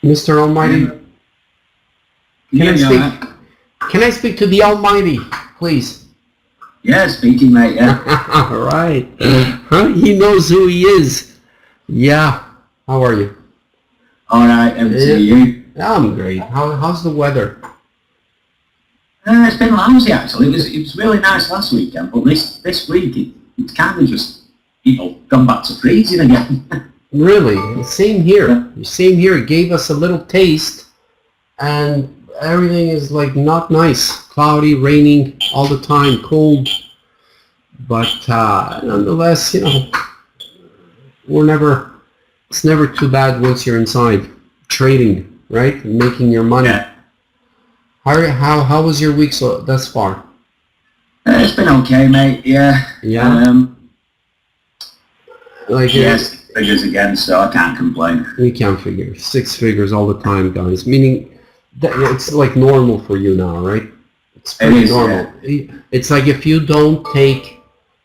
Mr. Almighty? Can I speak to the Almighty, please? Yeah, speaking, mate, yeah. All right. He knows who he is. Yeah. How are you? All right, everything you? I'm great. How's the weather? It's been lousy, actually. It was really nice last weekend, but this week it's kind of just, gone back to freezing again. Really? Same here. Same here. It gave us a little taste, and everything is like not nice. Cloudy, raining all the time, cold. But nonetheless, it's never too bad once you're inside trading, right? Making your money. Yeah. How was your week thus far? It's been okay, mate. Yeah. Yeah. Yes, figures again, so I can't complain. We can't figure 6 figures all the time, guys. Meaning that it's like normal for you now, right? It's pretty normal. Yeah. It's like if you don't take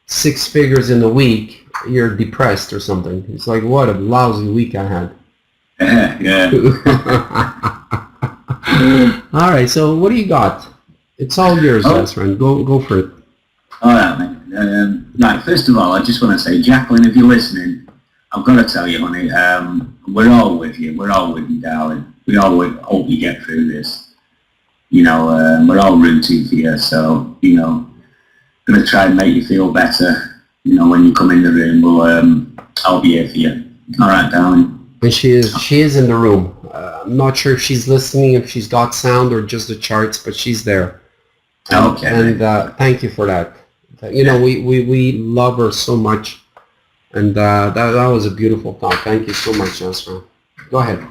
6 figures in a week, you're depressed or something. It's like, what a lousy week I had. Yeah. All right, so what do you got? It's all yours, Jasfran. Go for it. All right, mate. Right, first of all, I just want to say, Jacqueline, if you're listening, I've got to tell you, honey, we're all with you. We're all with you, darling. We all hope you get through this. We're all rooting for you, so, going to try and make you feel better, when you come in the room. Well, I'll be here for you. All right, darling. And she is in the room. I'm not sure if she's listening, if she's got sound or just the charts, but she's there. Okay. And thank you for that. We love her so much, and that was a beautiful thought. Thank you so much, Jasfran. Go ahead.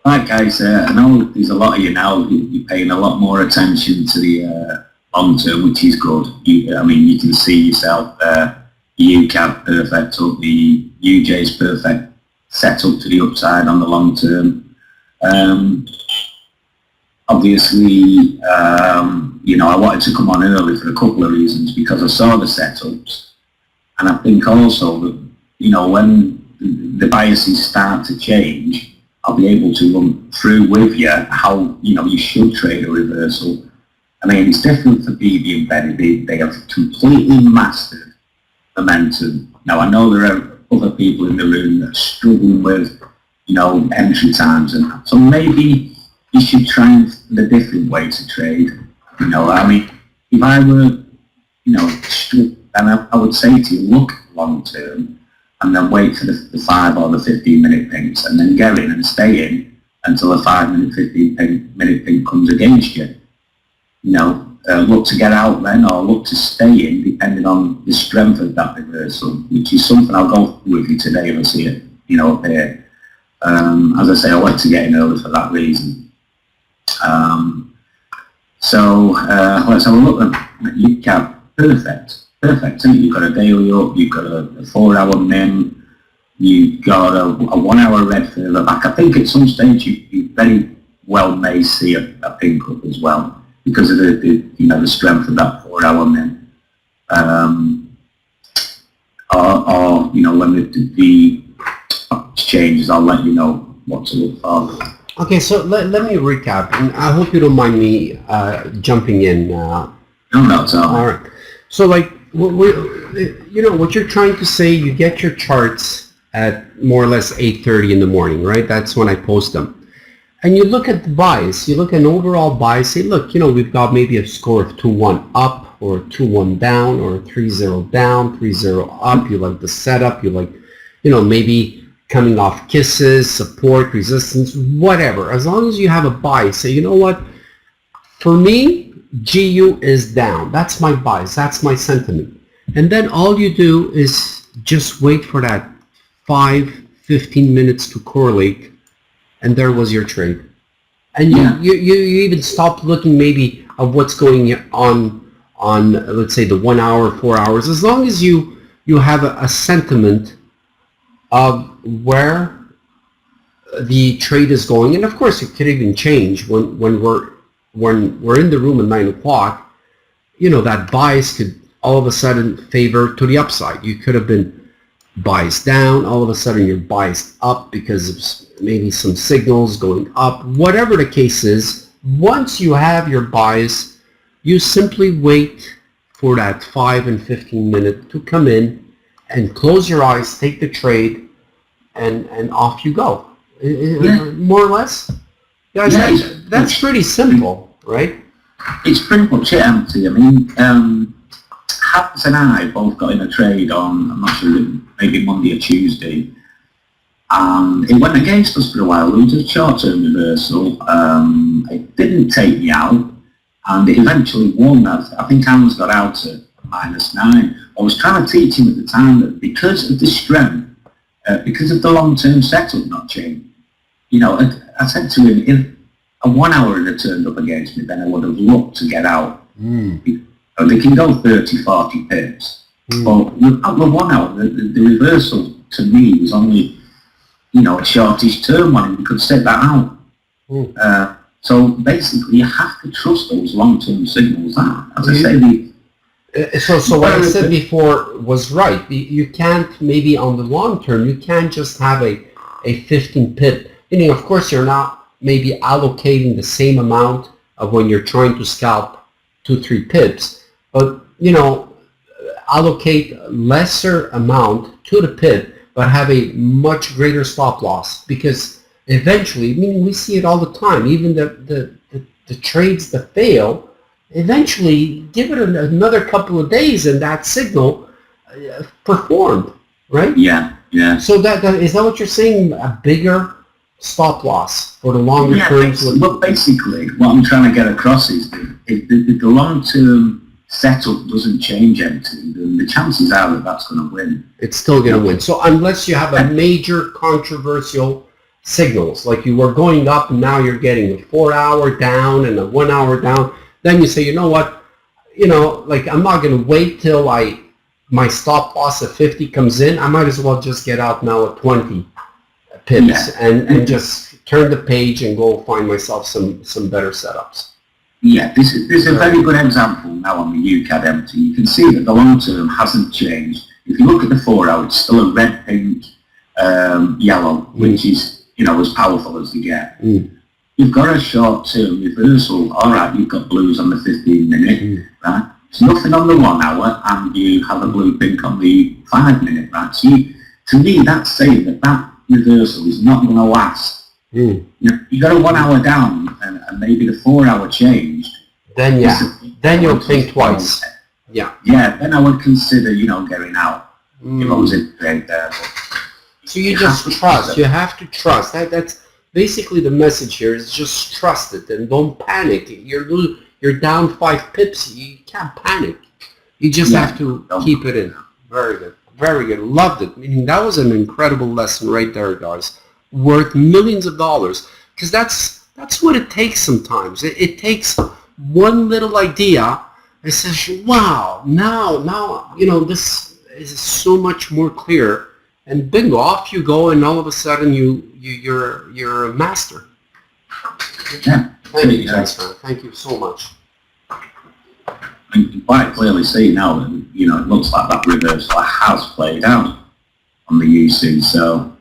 Right, guys. I know there's a lot of you now. You're paying a lot more attention to the long term, which is good. You can see yourself there. The UCAD perfect up, the UJ's perfect set up to the upside on the long term. Obviously, I wanted to come on early for a couple of reasons, because I saw the setups, and I think also that, when the biases start to change, I'll be able to run through with you how, you should trade a reversal. I mean, it's different for BB embedded. They have completely mastered momentum. Now, I know there are other people in the room that are struggling with, entry times, and so maybe you should try a different way to trade. If I were, then I would say to you, look long term, and then wait for the 5 or the 15-minute pinks, and then go in and stay in until the 5-minute, 15-minute pink comes against you. Look to get out then, or look to stay in, depending on the strength of that reversal, which is something I'll go with you today if I see it, up here. As I say, I like to get in early for that reason. Let's have a look at UCAD. Perfect. You've got a daily up, you've got a 4-hour min, you've got a 1-hour red further back. I think at some stage you very well may see a pink up as well, because of the strength of that 4-hour min. When the changes, I'll let you know what to look for. Okay, so let me recap, and I hope you don't mind me jumping in. No, it's all right. So, what you're trying to say, you get your charts at more or less 8:30 in the morning, right? That's when I post them. And you look at the bias, you look at an overall bias, say, look, we've got maybe a score of 2-1 up, or 2-1 down, or 3-0 down, 3-0 up. You like the setup, you like, maybe coming off kisses, support, resistance, whatever. As long as you have a bias, say, you know what, for me, GU is down. That's my bias, that's my sentiment. And then all you do is just wait for that 5-15 minutes to correlate, and there was your trade. And you even stopped looking maybe of what's going on let's say the 1 hour, 4 hours. As long as you have a sentiment of where the trade is going, and of course it could even change when we're in the room at 9 o'clock. That bias could all of a sudden favor to the upside. You could have been buys down, all of a sudden your buys up because of maybe some signals going up, whatever the case is. Once you have your buys, you simply wait for that 5 and 15 minute to come in and close your eyes, take the trade, and off you go. More or less. Guys, that's pretty simple, right? It's pretty much it, empty. I mean, Hans and I both got in a trade on, I'm not sure, maybe Monday or Tuesday, and it went against us for a while. It was a short-term reversal. It didn't take me out, and it eventually won. I think Hans got out at -9. I was trying to teach him at the time that because of the strength, because of the long-term setup not changing, you know, I said to him, if a 1 hour had turned up against me, then I would have looked to get out. They can go 30, 40 pips. But without the 1 hour, the reversal to me was only, you know, a shortish term one, and you could set that out. So basically, you have to trust those long-term signals. As I say, so what I said before was right. You can't, maybe on the long term, you can't just have a 15 pip. Meaning, of course, you're not maybe allocating the same amount of when you're trying to scalp 2-3 pips, but, you know, allocate lesser amount to the pip, but have a much greater stop loss, because eventually, I mean, we see it all the time, even the trades that fail, eventually give it another couple of days and that signal performed, right? Yeah. So that is that what you're saying? A bigger stop loss for the longer terms? Well, basically, what I'm trying to get across is that if the long-term setup doesn't change anything, then the chances are that that's going to win. It's still going to win. So unless you have a major controversial signals, like you were going up and now you're getting a 4 hour down and a 1 hour down, then you say, you know what, you know, like I'm not going to wait till my stop loss of 50 comes in. I might as well just get out now at 20 pips and just turn the page and go find myself some better setups. Yeah, this is a very good example now on the UCAD empty. You can see that the long term hasn't changed. If you look at the 4 hour, it's still a red, pink, yellow, which is, you know, as powerful as they get. You've got a short term reversal. All right, you've got blues on the 15 minute, right? There's nothing on the 1 hour, and you have a blue pink on the 5 minute, right? So to me, that's saying that reversal is not going to last. You know, you got a 1 hour down and maybe the 4 hour changed. Then you'll think twice. Yeah, then I would consider, you know, getting out if I was in trade there. So you just trust. You have to trust. That's basically the message here, is just trust it and don't panic. You're down 5 pips. You can't panic. You just have to keep it in. Very good. Very good. Loved it. I mean, that was an incredible lesson right there, guys. Worth millions of dollars. Because that's what it takes sometimes. It takes one little idea that says, wow, now, you know, this is so much more clear. And bingo, off you go, and all of a sudden you're a master. Yeah. Thank you, Jasfran. Thank you so much. You can quite clearly see now that, you know, it looks like that reversal has played out on the UC. So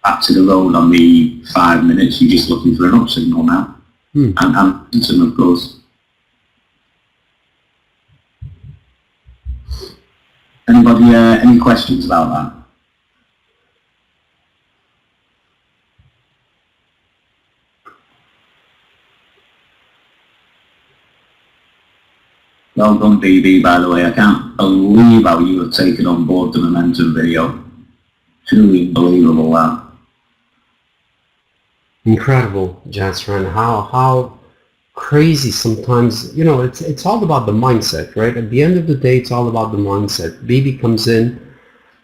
back to the road on the 5 minutes, you're just looking for an up signal now. And of course. Anybody, any questions about that? Well done, BB, by the way. I can't believe how you have taken on board the momentum video. Truly unbelievable, that. Incredible, Jasfran. How crazy sometimes, you know, it's all about the mindset, right? At the end of the day, it's all about the mindset. Baby comes in,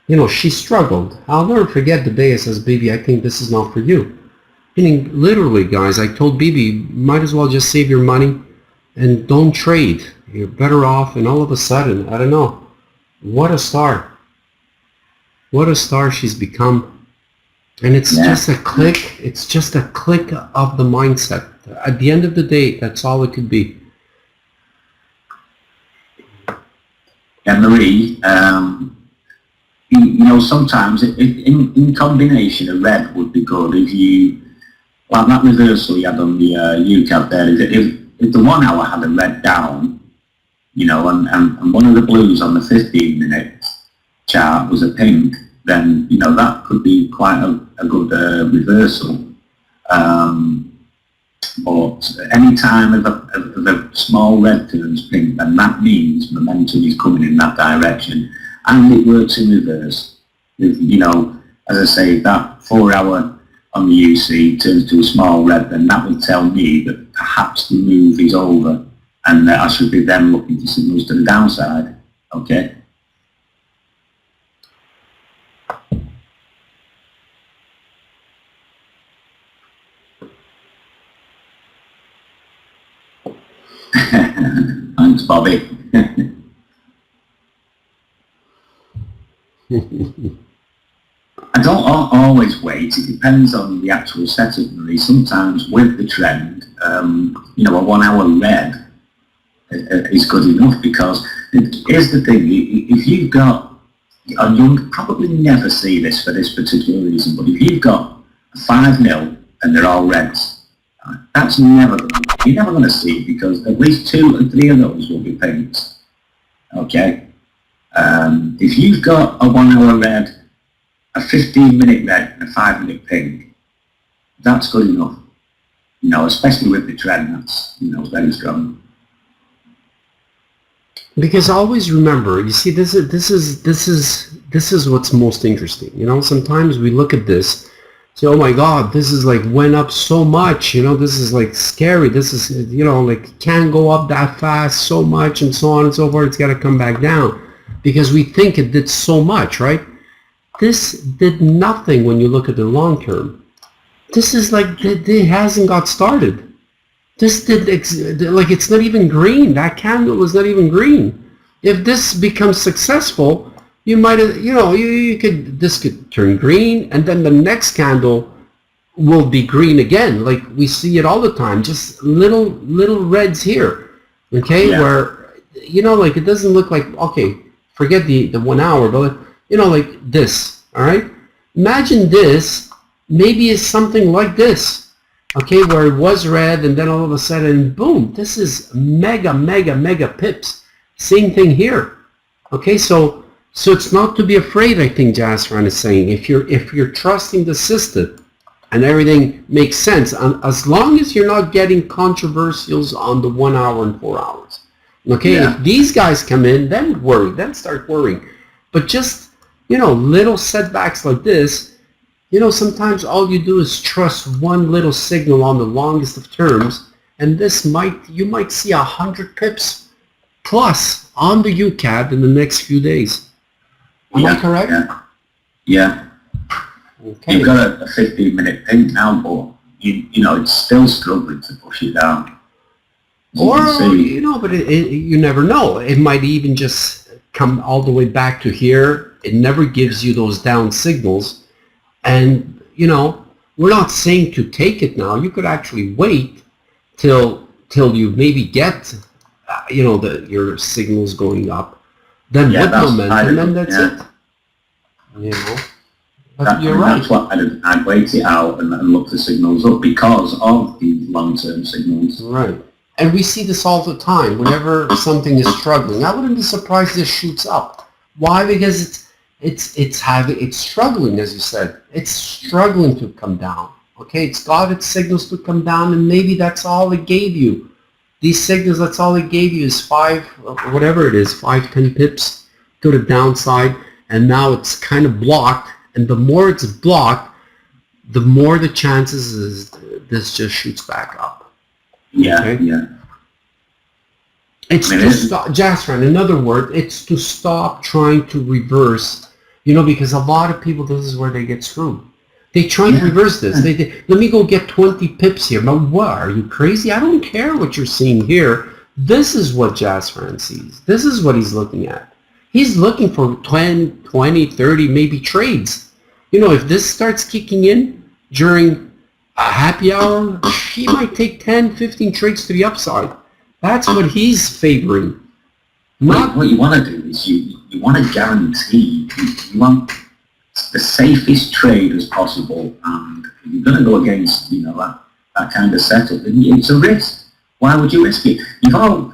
you know, she struggled. I'll never forget the day I says, Baby, I think this is not for you. Meaning, literally, guys, I told Baby, might as well just save your money and don't trade. You're better off. And all of a sudden, I don't know, what a star. What a star she's become. And it's just a click. It's just a click of the mindset. At the end of the day, that's all it could be. Yeah, Marie, know, sometimes in combination, a red would be good if you, like that reversal you had on the UCAD there, if the 1 hour had a red down, you know, and one of the blues on the 15-minute chart was a pink, then, you know, that could be quite a good reversal. But any time if a small red turns pink, then that means momentum is coming in that direction, and it works in reverse. If, you know, as I say, that 4 hour on the UC turns to a small red, then that would tell me that perhaps the move is over, and I should be then looking for signals to the downside. Okay. Thanks, Bobby. I don't always wait. It depends on the actual setup, really. Sometimes with the trend, you know, a 1 hour red is good enough, because here's the thing: if you've got, and you'll probably never see this for this particular reason, but if you've got a 5-mil and they're all reds, that's never, you're never going to see it, because at least 2 or 3 of those will be pinks. Okay. If you've got a 1 hour red, a 15-minute red, and a 5-minute pink, that's good enough. You know, especially with the trend, that's, you know, very strong. Because always remember, you see, this is what's most interesting. You know, sometimes we look at this, say, oh my God, this is like went up so much. You know, this is like scary. This is, you know, like can't go up that fast so much, and so on and so forth. It's got to come back down, because we think it did so much, right? This did nothing when you look at the long term. This is like, it hasn't got started. This did, like, it's not even green. That candle is not even green. If this becomes successful, you might have, you know, this could turn green, and then the next candle will be green again. Like we see it all the time, just little reds here, okay? Yeah. Where, you know, like it doesn't look like, okay, forget the 1 hour, but, you know, like this, all right? Imagine this maybe is something like this. Okay, where it was red, and then all of a sudden, boom, this is mega pips. Same thing here. Okay, so it's not to be afraid, I think Jasfran is saying. If you're trusting the system and everything makes sense, as long as you're not getting controversials on the 1 hour and 4 hours. Okay, yeah. If these guys come in, then worry, then start worrying. But just, you know, little setbacks like this, you know, sometimes all you do is trust one little signal on the longest of terms, and you might see 100 pips plus on the UCAD in the next few days. Am I correct? Yeah. Okay. You've got a 15-minute pink now, but you know, it's still struggling to push it down. Or, you know, but you never know. It might even just come all the way back to here. It never gives you those down signals. And, you know, we're not saying to take it now. You could actually wait till you maybe get, you know, your signals going up. Then with momentum, and that's it. You know, but you're right. That's what I'd wait it out and look the signals up because of the long-term signals. Right. And we see this all the time. Whenever something is struggling, I wouldn't be surprised this shoots up. Why? Because it's struggling, as you said. It's struggling to come down. Okay, it's got its signals to come down, and maybe that's all it gave you. These signals, that's all it gave you is 5, whatever it is, 5-10 pips to the downside, and now it's kind of blocked. And the more it's blocked, the more the chances is this just shoots back up. Yeah, okay? Yeah. It's to stop, Jasfran, in other words, it's to stop trying to reverse, you know, because a lot of people, this is where they get screwed. They try to reverse this. Let me go get 20 pips here. But what, are you crazy? I don't care what you're seeing here. This is what Jasfran sees. This is what he's looking at. He's looking for 10, 20, 30, maybe trades. You know, if this starts kicking in during a happy hour, he might take 10, 15 trades to the upside. That's what he's favoring. What you want to do is you want to guarantee, you want the safest trade as possible, and if you're going to go against, you know, that kind of setup, then it's a risk. Why would you risk it? You've all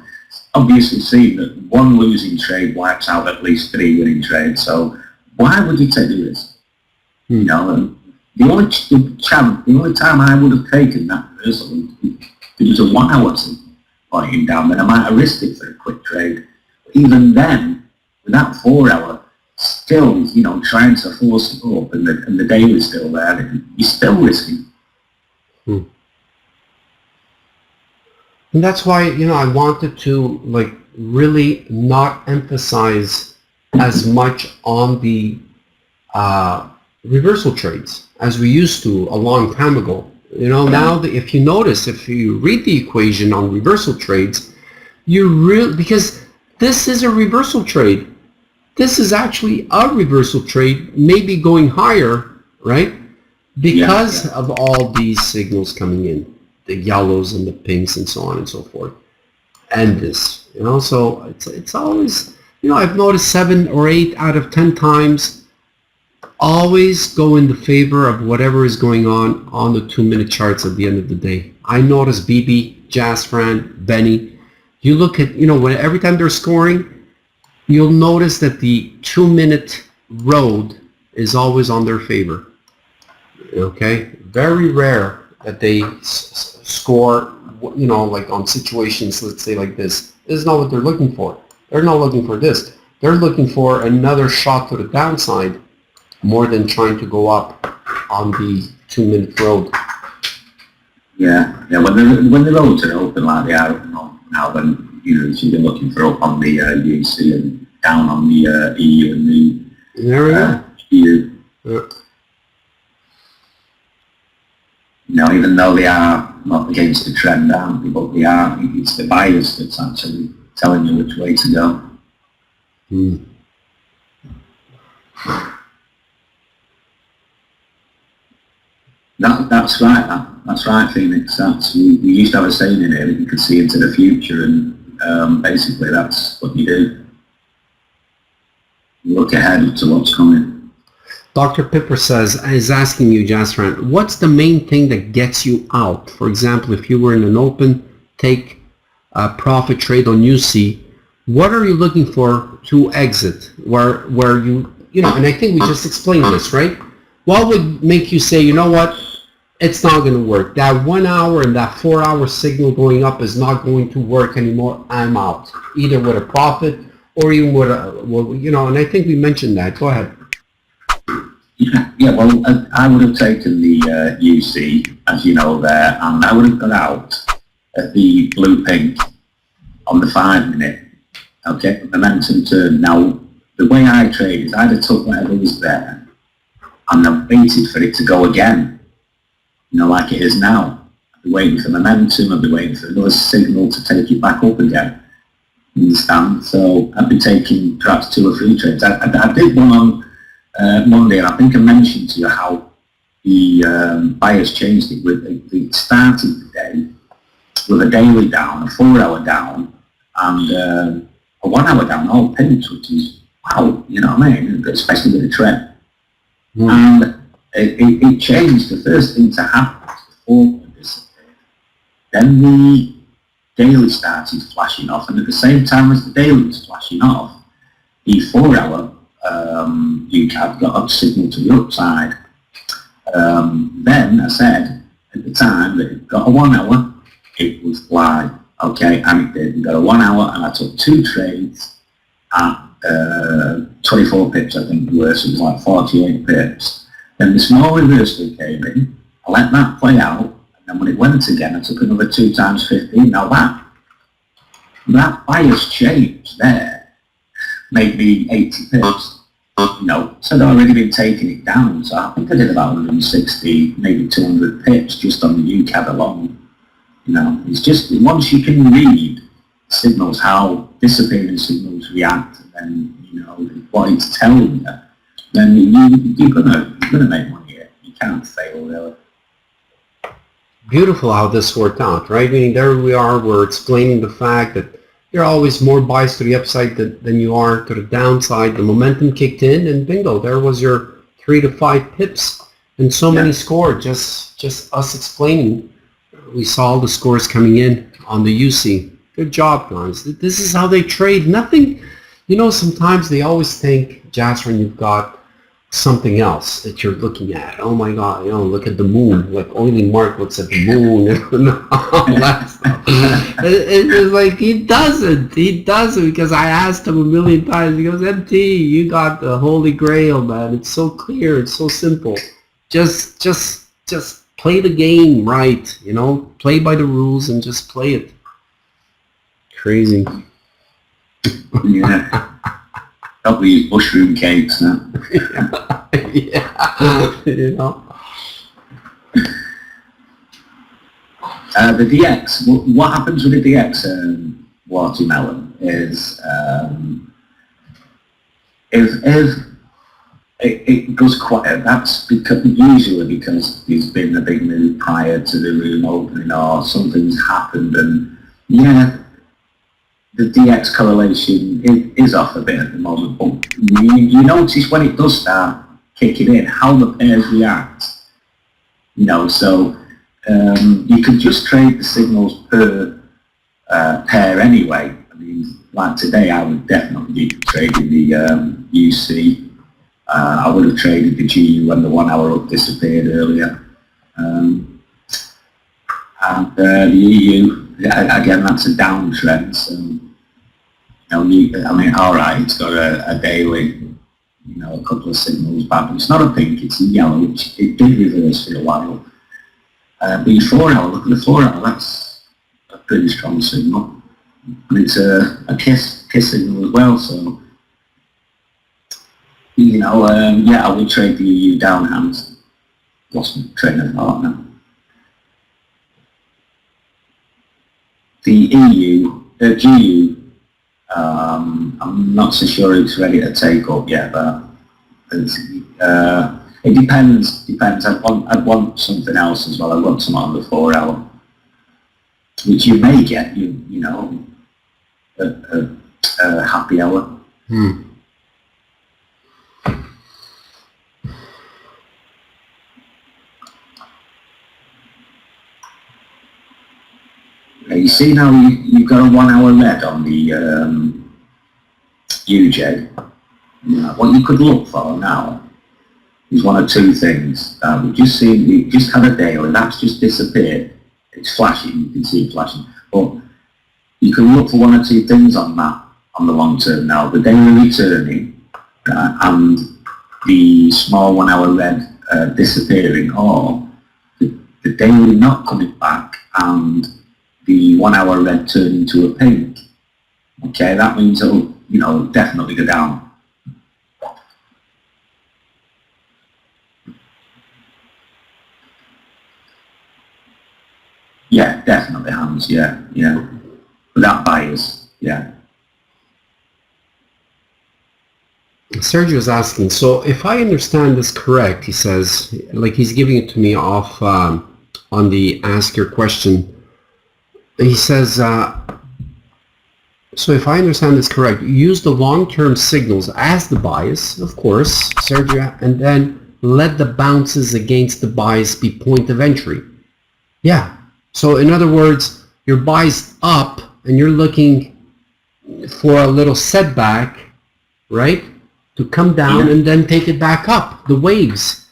obviously seen that one losing trade wipes out at least 3 winning trades, so why would you take the risk? You know, and the only time I would have taken that reversal, if it was a 1 hour pointing down, then I might have risked it for a quick trade. But even then, with that 4 hour, still, you know, trying to force it up, and the daily's still there, you're still risking. And that's why, you know, I wanted to, like, really not emphasize as much on the reversal trades as we used to a long time ago. You know, now if you notice, if you read the equation on reversal trades, because this is a reversal trade. This is actually a reversal trade, maybe going higher, right? Because of all these signals coming in, the yellows and the pinks and so on and so forth. And this, you know, so it's always, you know, I've noticed 7 or 8 out of 10 times always go in the favor of whatever is going on the 2-minute charts at the end of the day. I notice BB, Jasfran, Benny. You look at, you know, when every time they're scoring, you'll notice that the 2-minute road is always on their favor. Okay, very rare that they score, you know, like on situations, let's say like this. This is not what they're looking for. They're not looking for this. They're looking for another shot to the downside more than trying to go up on the 2-minute road. Yeah. When the roads are open like they are now, then, you know, you should be looking for up on the UC and down on the EU and the there we go. EU. You know, even though they are not against the trend, aren't they, but they are, it's the buyers that's actually telling you which way to go. That's right. That's right, Phoenix. We used to have a saying in here that you could see into the future, and basically that's what you do. You look ahead to what's coming. Dr. Pipper is asking you, Jasfran, what's the main thing that gets you out? For example, if you were in an open take profit trade on UC, what are you looking for to exit? Where you know, and I think we just explained this, right? What would make you say, you know what, it's not going to work. That 1 hour and that 4 hour signal going up is not going to work anymore. I'm out, either with a profit or even with a, well, you know, and I think we mentioned that. Go ahead. Yeah, well, I would have taken the UC, as you know there, and I would have got out at the blue-pink on the 5-minute, okay, momentum turn. Now, the way I trade is I'd have took whatever was there, and I've waited for it to go again, you know, like it is now. I'd be waiting for momentum, I'd be waiting for another signal to take it back up again, you understand? So I'd be taking perhaps 2 or 3 trades. I did one on Monday, and I think I mentioned to you how the buyers changed it. They started the day with a daily down, a 4 hour down, and a 1 hour down, all pinned, which is, wow, you know what I mean, especially with the trend. And it changed. The first thing to happen was the 4 hour disappeared. Then the daily started flashing off, and at the same time as the daily was flashing off, the 4 hour UCAD got a signal to the upside. Then I said at the time that it got a 1 hour, it would fly. Okay, and it did. We got a 1 hour, and I took 2 trades at 24 pips, I think it was. It was like 48 pips. Then the small reversal came in. I let that play out, and then when it went again, I took another 2 times 15. Now that buyer's change there made me 80 pips. You know, so I'd already been taking it down, so I think I did about 160, maybe 200 pips just on the UCAD alone. You know, it's just, once you can read signals, how disappearing signals react, and then, you know, what it's telling you, then you're gonna make money here. You can't fail, really. Beautiful how this worked out, right? I mean, there we are, we're explaining the fact that you're always more biased to the upside than you are to the downside. The momentum kicked in, and bingo, there was your 3 to 5 pips, and so many scored. Just us explaining. We saw all the scores coming in on the UC. Good job, guys. This is how they trade. Nothing, sometimes they always think, Jasfran, you've got something else that you're looking at. Oh my God, look at the moon. Like Oily Mark looks at the moon and all that stuff. It's like he doesn't because I asked him a million times. He goes, MT, you got the Holy Grail, man. It's so clear. It's so simple. Just play the game right. Play by the rules and just play it. Crazy. Yeah. Probably mushroom cakes now. Yeah. The DX, what happens with the DX watermelon is if it goes quiet, that's usually because there's been a big move prior to the room opening or something's happened, and the DX correlation is off a bit at the moment, but you notice when it does start kicking in how the pairs react. So you can just trade the signals per pair anyway. I mean, like today, I would definitely be trading the UC. I would have traded the GU when the 1 hour up disappeared earlier. And the EU, again, that's a downtrend. So, all right, it's got a daily, a couple of signals back, but it's not a pink, it's a yellow, which it did reverse for a while. But your 4 hour, look at the 4 hour, that's a pretty strong signal. And it's a kiss signal as well, so, I would trade the EU down hands. Lost my train of thought now. The GU, I'm not so sure it's ready to take up yet, but it depends. I'd want something else as well. I'd want some on the 4 hour, which you may get, a happy hour. You see now you've got a 1 hour red on the UJ. What you could look for now is one or two things. We just had a daily, that's just disappeared. It's flashing, you can see it flashing. But you can look for one or two things on that, on the long term now. The daily returning and the small 1 hour red disappearing, or the daily not coming back and the 1 hour red turning to a pink. Okay, that means it'll, definitely go down. Yeah, definitely hands, yeah. Without bias, yeah. Sergio's asking, so if I understand this correct, he says, like he's giving it to me off on the ask your question. He says, so if I understand this correct, use the long-term signals as the bias, of course, Sergio, and then let the bounces against the bias be point of entry. Yeah. So in other words, you're biased up and you're looking for a little setback, right, to come down and then take it back up, the waves.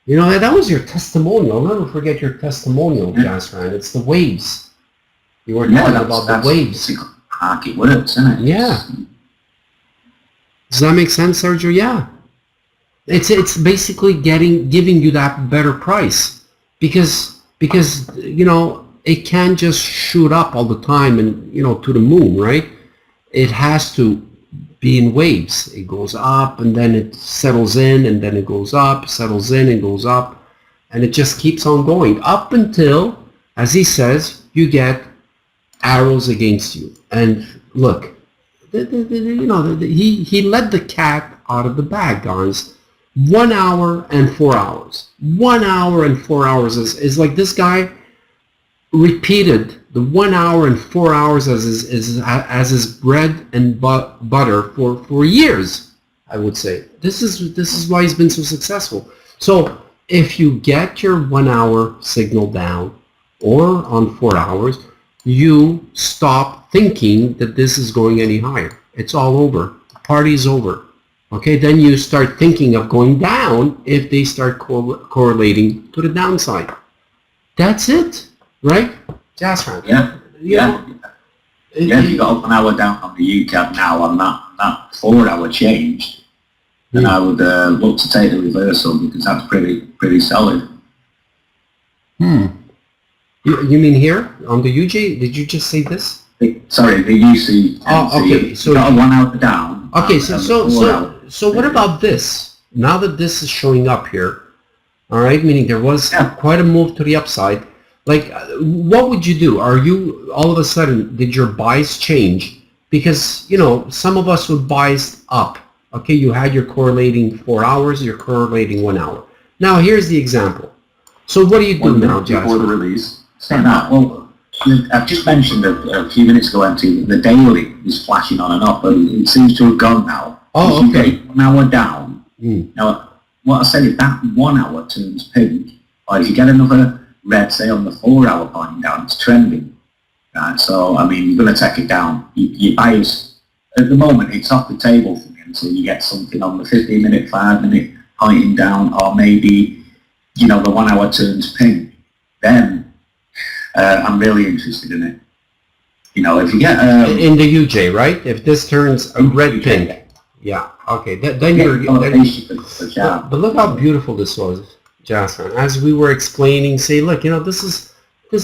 That was your testimonial. I'll never forget your testimonial, Jasfran. It's the waves. You were talking about the waves. It works, isn't it? Yeah. Does that make sense, Sergio? Yeah. It's basically giving you that better price because it can't just shoot up all the time and to the moon, right? It has to be in waves. It goes up and then it settles in and then it goes up, settles in and goes up, and it just keeps on going up until, as he says, you get arrows against you. And look, he let the cat out of the bag, guys. 1 hour and 4 hours. 1 hour and 4 hours is like this guy repeated the 1 hour and 4 hours as his bread and butter for years. I would say. This is why he's been so successful. So if you get your 1 hour signal down or on 4 hours, you stop thinking that this is going any higher. It's all over. The party's over. Okay, then you start thinking of going down if they start correlating to the downside. That's it, right? Jasfran. Yeah. Yeah. Yeah, if you got 1 hour down on the UCAD now on that 4 hour change, then I would look to take the reversal because that's pretty solid. You mean here on the UJ? Did you just say this? Sorry, the UC. Oh, okay. So you got a 1 hour down. Okay, so what about this? Now that this is showing up here, all right, meaning there was quite a move to the upside. Like, what would you do? Are you, all of a sudden, did your buys change? Because, you know, some of us would buys up. Okay, you had your correlating 4 hours, you're correlating 1 hour. Now, here's the example. So what do you do now, Jasper? Before the release. Well, I've just mentioned a few minutes ago, Anthony, the daily is flashing on and off, but it seems to have gone now. Oh, okay. You get 1 hour down. Now, what I said, if that 1 hour turns pink, or if you get another red, say on the 4 hour pointing down, it's trending. Right? So, I mean, you're going to take it down. Your bias, at the moment, it's off the table for me until you get something on the 15-minute, 5-minute pointing down, or maybe, you know, the 1 hour turns pink. Then I'm really interested in it. You know, if you get... in the UJ, right? If this turns a red pink. Yeah, okay. Then you're... But look how beautiful this was, Jasfran. As we were explaining, say, look, you know, this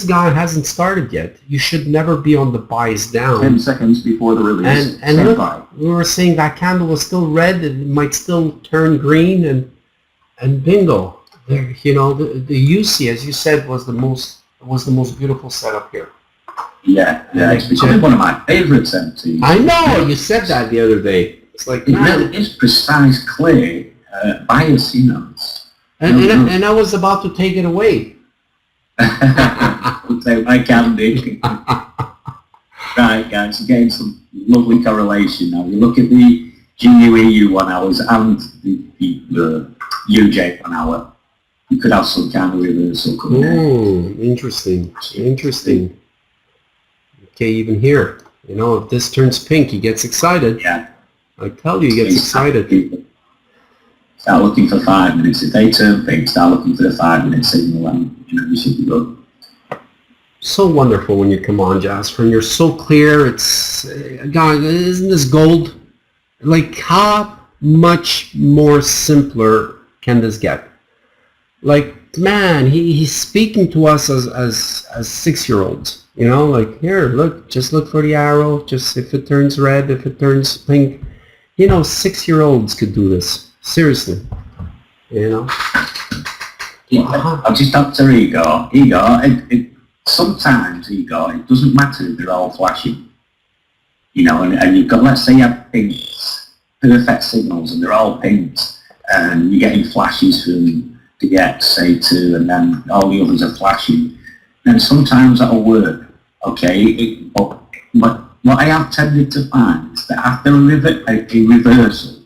guy hasn't started yet. You should never be on the buys down. 10 seconds before the release. And look, we were saying that candle was still red. It might still turn green, and bingo. There, you know, the UC, as you said, was the most beautiful setup here. Yeah, it's becoming one of my favorites, MT. I know, you said that the other day. It's like, it really is precise, clear bias, you know. And I was about to take it away. Take my candy. Right, guys, you're getting some lovely correlation now. You look at the GUEU 1 hours and the UJ 1 hour. You could have some kind of reversal coming in. Interesting. Okay, even here, you know, if this turns pink, he gets excited. Yeah. I tell you, he gets excited. Start looking for 5 minutes. If they turn pink, start looking for the 5-minute signal, and you know you should be good. So wonderful when you come on, Jasfran. You're so clear. It's God, isn't this gold? Like, how much more simpler can this get? Like, man, he's speaking to us as 6-year-olds. You know, like, here, look, just look for the arrow. Just if it turns red, if it turns pink. You know, 6-year-olds could do this. Seriously. You know? I've just talked to Igor. Sometimes, Igor, it doesn't matter if they're all flashing. You know, and you've got, let's say you have pinks, perfect signals, and they're all pinks, and you're getting flashes from the X, say 2, and then all the others are flashing. And sometimes that'll work, okay? But what I have tended to find is that after a reversal,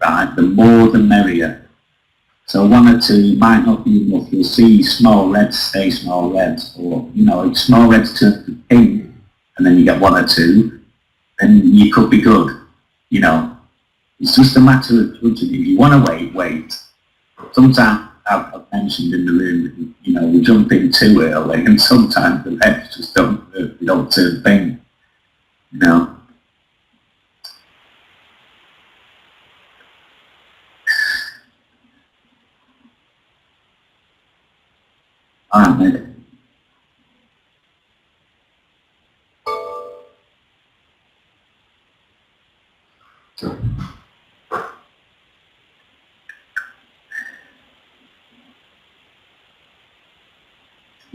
right, the more the merrier. So 1 or 2 might not be enough. You'll see small reds stay small reds, or, you know, if small reds turn to pink, and then you get 1 or 2, then you could be good. You know, it's just a matter of judging. If you want to wait. Sometimes I've mentioned in the room, you know, we jump in too early, and sometimes the reds just don't turn pink. You know. Alright, mate.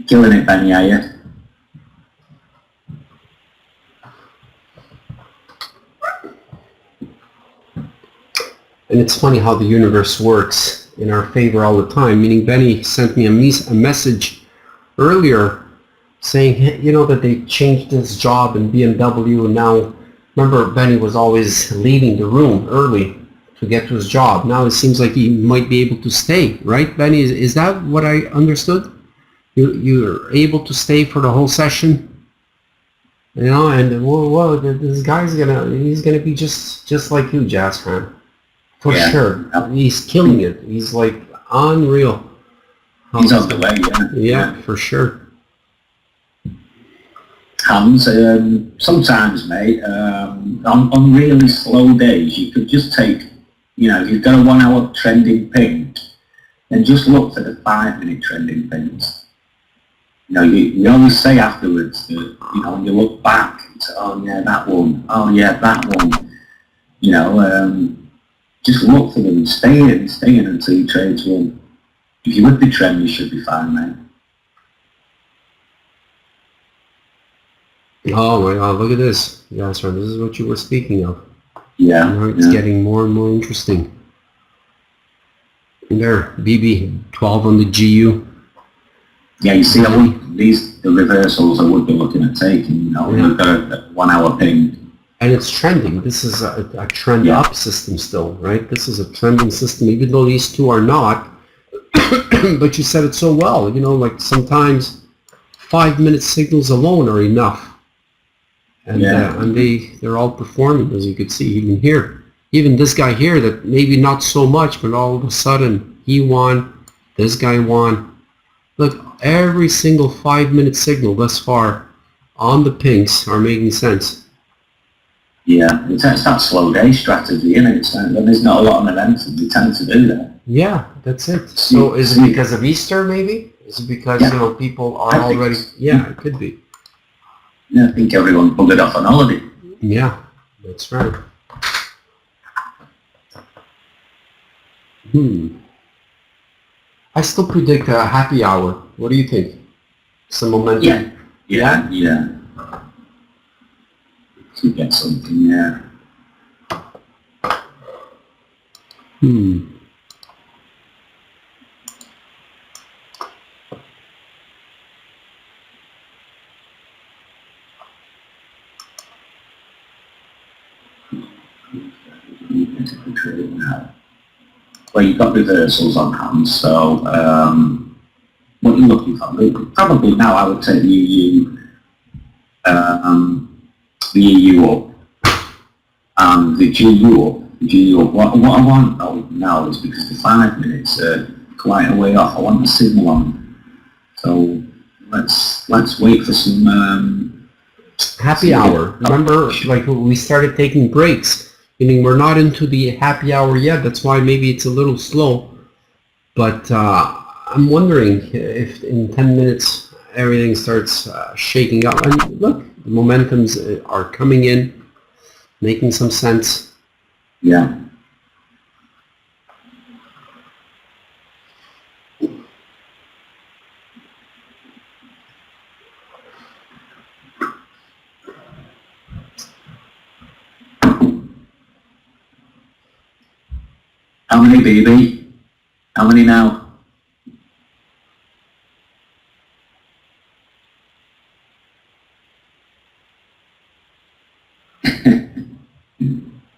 Killing it, Benny, are you? And it's funny how the universe works in our favor all the time, meaning Benny sent me a message earlier saying, you know, that they changed his job in BMW, and now, remember, Benny was always leaving the room early to get to his job. Now it seems like he might be able to stay, right, Benny? Is that what I understood? You're able to stay for the whole session? You know, and whoa, this guy's he's gonna be just like you, Jasfran, for sure. He's killing it. He's like unreal. He's on the way, Yeah, for sure. Hans, sometimes, mate, on really slow days, you could just take, you know, if you've got a 1 hour trending ping, then just look for the 5 minute trending pings. You know, you always say afterwards that, you know, when you look back, it's, oh yeah, that one, oh yeah, that one. You know, just look for them and stay in until your trades won. If you're with the trend, you should be fine, mate. Oh my God, look at this. Yes, this is what you were speaking of. Yeah. Now it's getting more and more interesting. And there, BB, 12 on the GU. Yeah, you see, the reversals I would be looking at taking, you know, we've got a 1 hour ping. And it's trending. This is a trend up system still, right? This is a trending system, even though these two are not. But you said it so well, you know, like sometimes 5 minute signals alone are enough. And, and they're all performing, as you could see, even here. Even this guy here, that maybe not so much, but all of a sudden he won, this guy won. Look, every single 5 minute signal thus far on the pinks are making sense. Yeah, it's that slow day strategy, isn't it? It's when there's not a lot of momentum, you tend to do that. Yeah, that's it. So is it because of Easter, maybe? Is it because, you know, people are already... Yeah, it could be. Yeah, I think everyone pulled it off on holiday. Yeah, that's right. I still predict a happy hour. What do you think? Some momentum? Yeah. To get something, yeah. Well, you've got reversals on hand, so what you're looking for, probably now I would take the EU up and the GU up. What I want now is, because the 5 minutes are quite a way off, I want the signal on. So let's wait for some happy hour. Remember, like we started taking breaks. Meaning we're not into the happy hour yet. That's why maybe it's a little slow. But I'm wondering if in 10 minutes everything starts shaking up. And look, the momentums are coming in, making some sense. Yeah. How many, BB? How many now?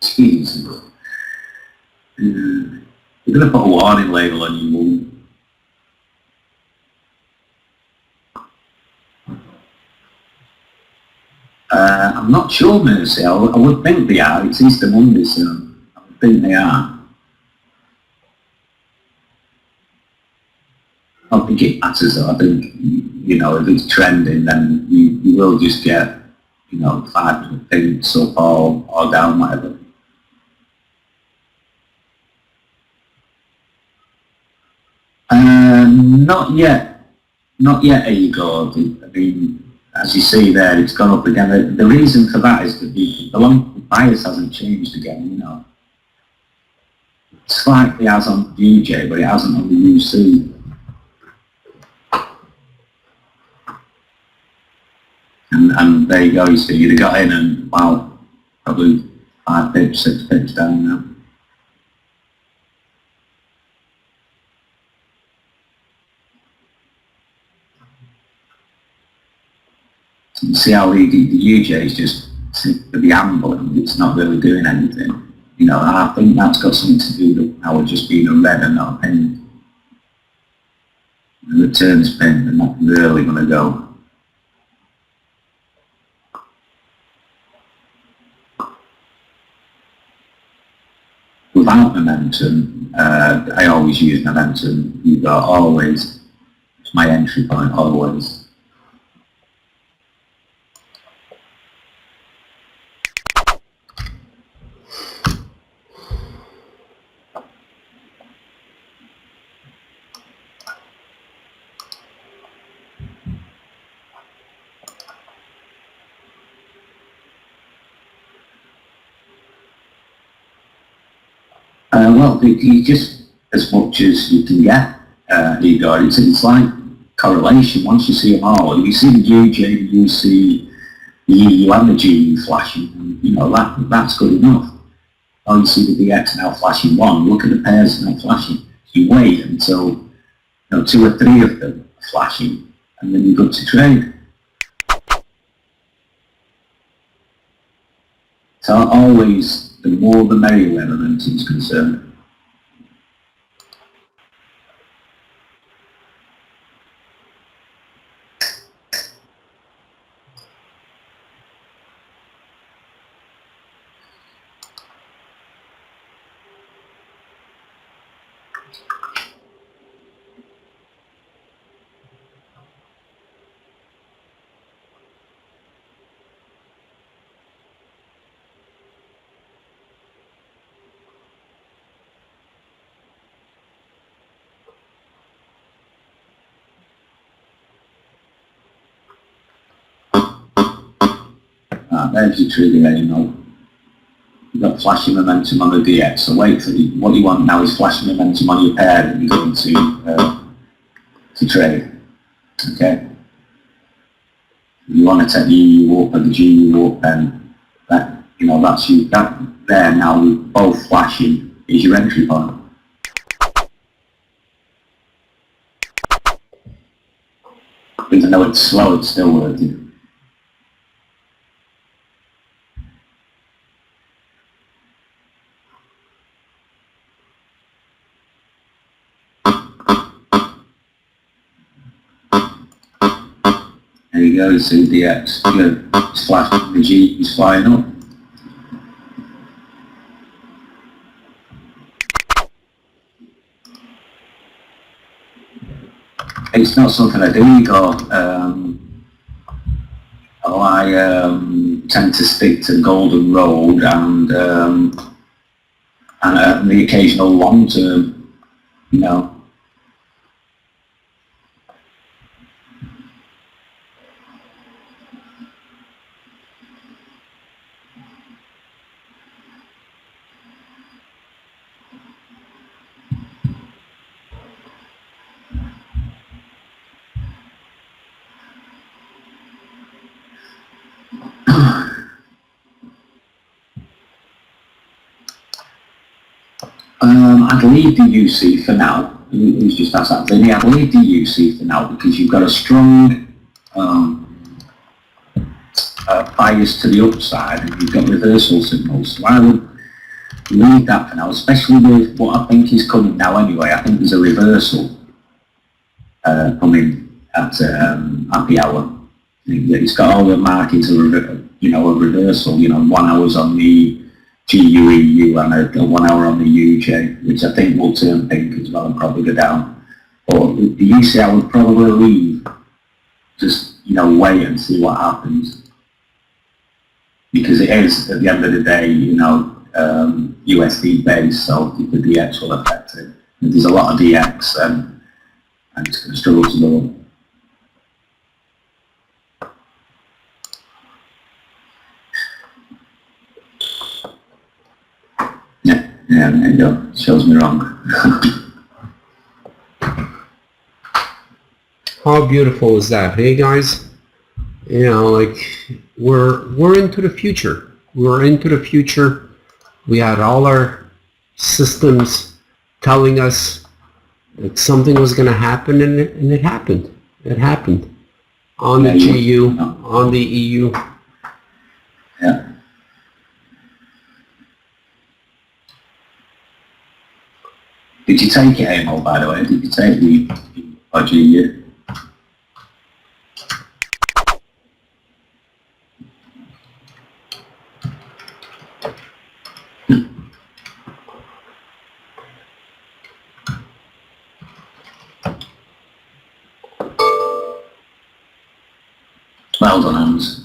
Jesus. You're going to put a warning label on your mum. I'm not sure, Mercy. I would think they are. It's Easter Monday, so I would think they are. I don't think it matters though. I think, you know, if it's trending, then you will just get, you know, 5 minute pinks up or down, whatever. Not yet, Igor. I mean, as you see there, it's gone up again. The reason for that is that the long bias hasn't changed again, you know. Slightly has on DJ, but it hasn't on the UC. And there you go, you see, you'd have got in and, wow, probably 5 pips, 6 pips down now. So you see how the UJ is just the ambling, it's not really doing anything. You know, I think that's got something to do with the power just being a red and not a pin. And the turn's pin, and that's really going to go. Without momentum, I always use momentum. You've got always, it's my entry point, always. Well, you just as much as you can get, Igor. It's like correlation. Once you see them all, you see the UJ, you see the EU and the GU flashing. You know that's good enough. Oh, you see the DX now flashing one. Look at the pairs now flashing. You wait until 2 or 3 of them are flashing, and then you're good to trade. So always, the more the merrier where momentum is concerned. There's your trigger there, You've got flashing momentum on the DX, so wait for what you want now is flashing momentum on your pair that you're going to trade. Okay? You want to take the EU up and the GU up, and that, that's you, that there now with both flashing is your entry point. Even though it's slow, it's still working. There you go, you see the DX, good. It's flashing, the G is flying up. It's not something I do, Igor. I tend to stick to Golden Road and the occasional long term, I'd leave the UC for now. Who's just asked that? Yeah, I'd leave the UC for now because you've got a strong bias to the upside and you've got reversal signals. So I would leave that for now, especially with what I think is coming now anyway. I think there's a reversal coming at the hour. It's got all the markings of a reversal. 1 hour's on the GUEU and a 1 hour on the UJ, which I think will turn pink as well and probably go down. But the UC I would probably leave, just wait and see what happens, because it is at the end of the day USD based, so the DX will affect it. If there's a lot of DX, and it's going to struggle to go up. Yeah, there you go. Shows me wrong. How beautiful is that, hey guys? We're into the future. We're into the future. We had all our systems telling us that something was going to happen, and it happened. It happened on the GU, on the EU. Yeah. Did you take it, Amo, by the way? Did you take the OGU? Well done, Hans.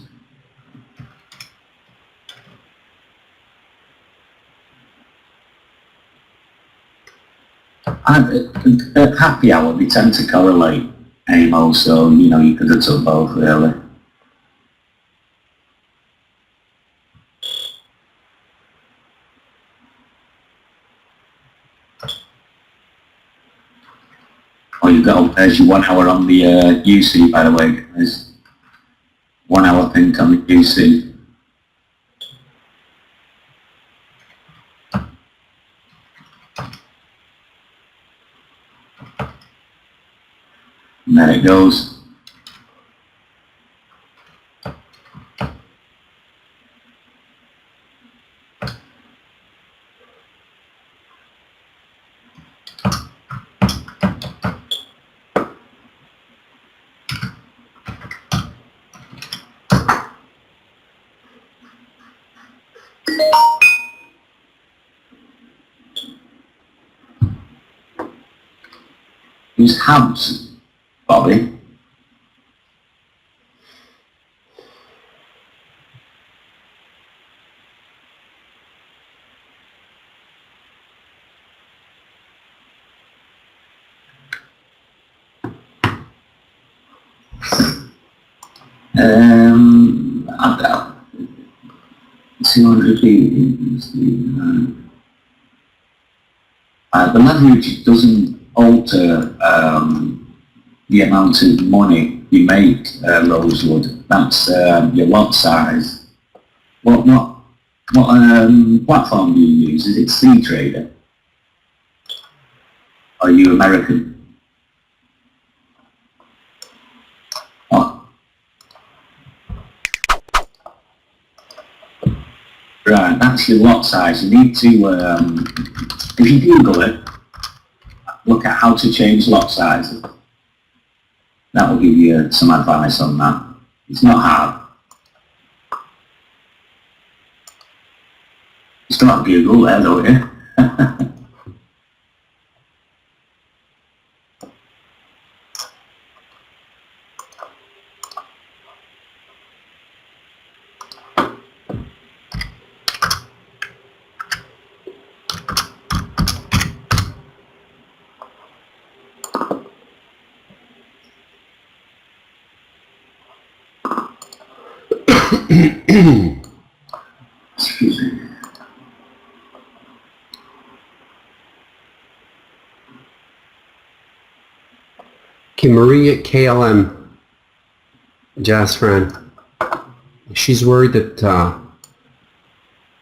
At happy hour, we tend to correlate, Amo, so, you know, you could have took both, really. Oh, you've got, there's your 1 hour on the UC, by the way. There's 1 hour pink on the UC. And there it goes. Who's Habs, Bobby? I 200 the leverage doesn't alter the amount of money you make, Rosewood. That's your lot size. What platform do you use? Is it C-Trader? Are you American? Right, that's your lot size. You need to, if you Google it, look at how to change lot sizes. That will give you some advice on that. It's not hard. You still have Google there, don't you? Excuse me. Okay, Maria KLM, Jasfran, she's worried that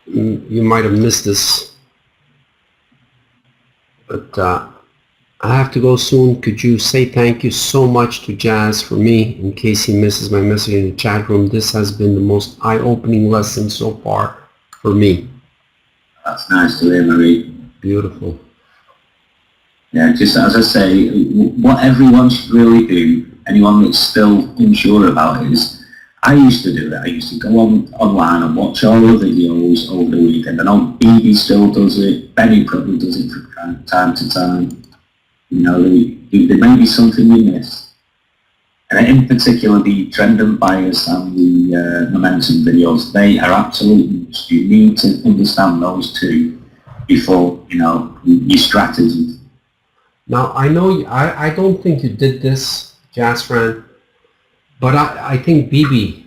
you might have missed this, but I have to go soon. Could you say thank you so much to Jazz for me in case he misses my message in the chat room? This has been the most eye-opening lesson so far for me. That's nice to hear, Marie. Beautiful. Yeah, just as I say, what everyone should really do, anyone that's still unsure about it, is I used to do that. I used to go online and watch all the videos over the weekend. I know BB still does it, Benny probably does it from time to time. You know, there may be something you miss. And in particular, the trend and bias and the momentum videos, they are absolute must. You need to understand those two before, you know, your strategy. Now, I know, I don't think you did this, Jasfran, but I think BB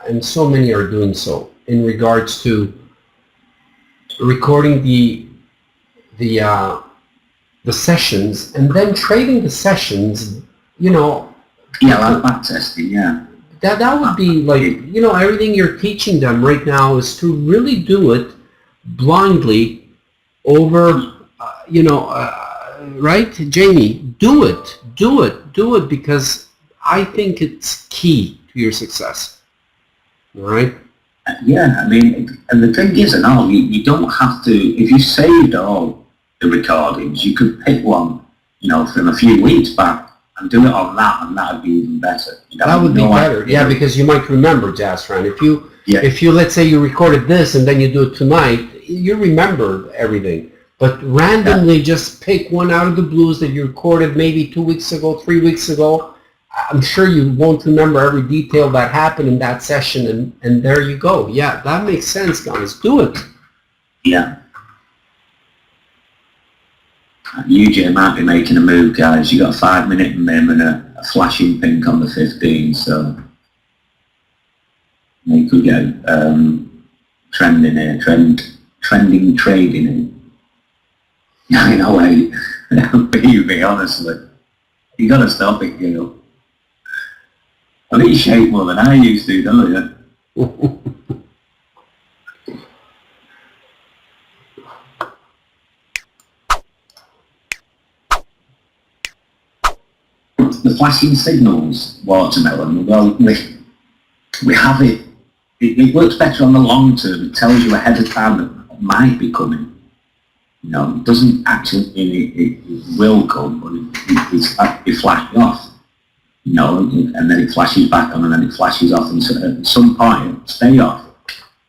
and so many are doing so in regards to recording the sessions and then trading the sessions, you know. Yeah, like back testing, yeah. That would be like, you know, everything you're teaching them right now is to really do it blindly over, you know, right, Jamie? Do it, because I think it's key to your success. All right? Yeah, I mean, and the thing is, and all, you don't have to, if you saved all, the recordings. You could pick one, from a few weeks back and do it on that, and that would be even better. That would be better, yeah, because you might remember, Jasfran. If you, let's say you recorded this and then you do it tonight, you remember everything. But randomly just pick one out of the blues that you recorded maybe 2 weeks ago, 3 weeks ago. I'm sure you won't remember every detail that happened in that session, and there you go. Yeah, that makes sense, guys. Do it. Yeah. UJ might be making a move, guys. You got a 5-minute mem and a flashing pink on the 15, so you could get trending here, trending trading in. I know, baby, honestly. You got to stop it, Gil. I think you shake more than I used to, don't you? The flashing signals, watermelon, well, we have it. It works better on the long term. It tells you ahead of time that it might be coming. It doesn't actually mean it will come, but it flashes off. And then it flashes back on, and then it flashes off, and so at some point it'll stay off.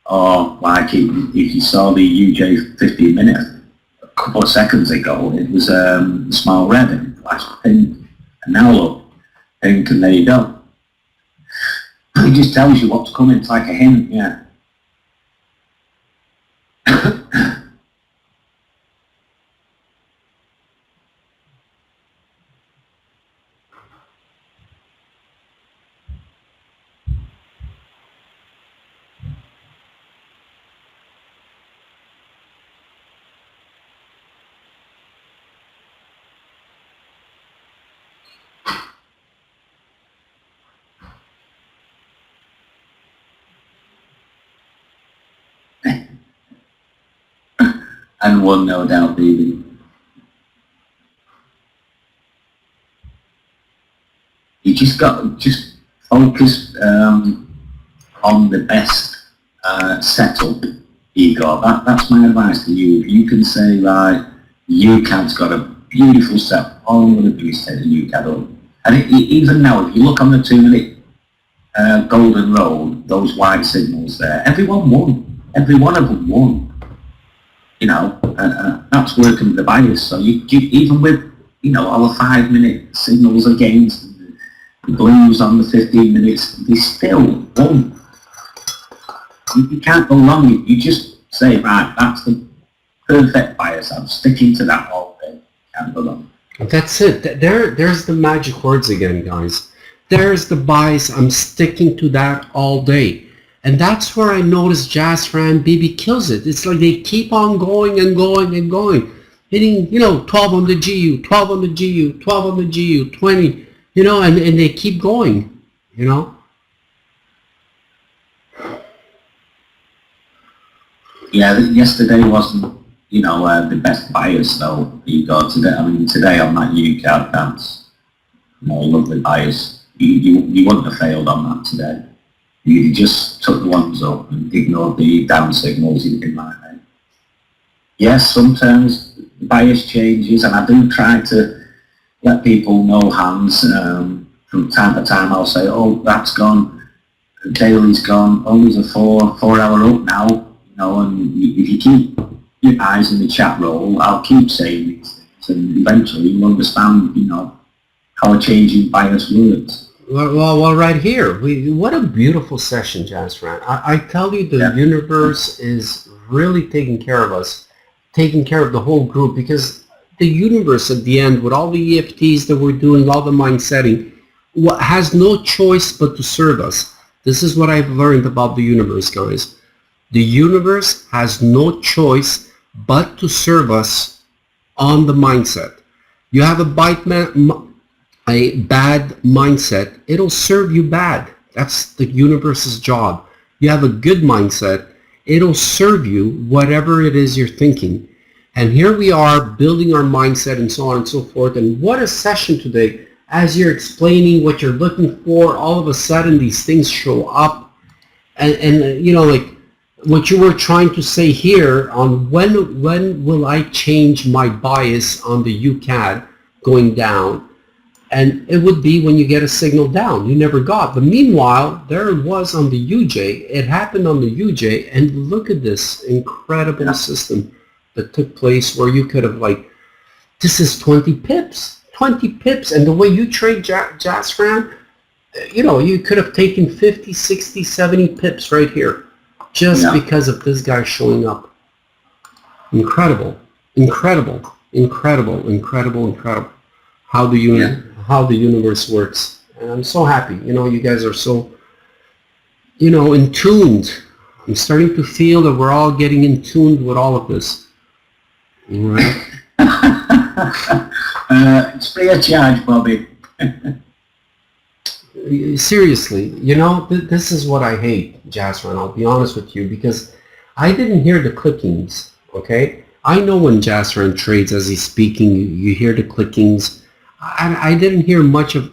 Or like if you saw the UJ 15 minute a couple of seconds ago, it was small red and it flashed pink. And now look, pink, and there you go. It just tells you what's coming. It's like a hint, yeah. And one, no doubt, baby. You just got to focus on the best setup, Igor. That's my advice to you. If you can say, right, UCAD's got a beautiful setup, all I'm going to do is take the UCAD up. And even now, if you look on the 2-minute golden road, those white signals there, everyone won. Every one of them won. That's working with the bias. So you even with, all the 5-minute signals against the blues on the 15 minutes, they still won. You can't go wrong. You just say, right, that's the perfect bias. I'm sticking to that all day. Can't go wrong. That's it. There's the magic words again, guys. There's the bias. I'm sticking to that all day. And that's where I noticed Jasfran BB kills it. It's like they keep on going and going and going. Hitting, 12 on the GU, 12 on the GU, 12 on the GU, 20, and they keep going, Yeah, yesterday wasn't, the best bias though you got today. I mean, today on that UCAD, that's, lovely bias. You wouldn't have failed on that today. You just took the ones up and ignored the down signals in my name. Yes, sometimes the bias changes, and I do try to let people know hands. From time to time I'll say, oh, that's gone, the daily's gone, oh, there's a 4-hour up now, and if you keep your eyes in the chat roll, I'll keep saying these things, and eventually you'll understand, how a changing bias works. Well, right here, what a beautiful session, Jasfran. I tell you, the universe is really taking care of us, taking care of the whole group, because the universe at the end, with all the EFTs that we're doing, all the mind setting, has no choice but to serve us. This is what I've learned about the universe, guys. The universe has no choice but to serve us on the mindset. You have a bad mindset, it'll serve you bad. That's the universe's job. You have a good mindset, it'll serve you whatever it is you're thinking. And here we are building our mindset and so on and so forth. And what a session today. As you're explaining what you're looking for, all of a sudden these things show up. And what you were trying to say here on when will I change my bias on the UCAD going down, and it would be when you get a signal down you never got. But meanwhile, there it was on the UJ. It happened on the UJ, and look at this incredible system that took place where you could have this is 20 pips, and the way you trade Jasfran, you could have taken 50, 60, 70 pips right here. Just because of this guy showing up. Incredible, incredible, incredible, incredible, incredible. How the universe works. And I'm so happy. You guys are so, in tuned. I'm starting to feel that we're all getting in tuned with all of this. All right. It's free of charge, Bobby. Seriously, this is what I hate, Jasfran. I'll be honest with you, because I didn't hear the clickings, okay? I know when Jasfran trades as he's speaking, you hear the clickings. I didn't hear much of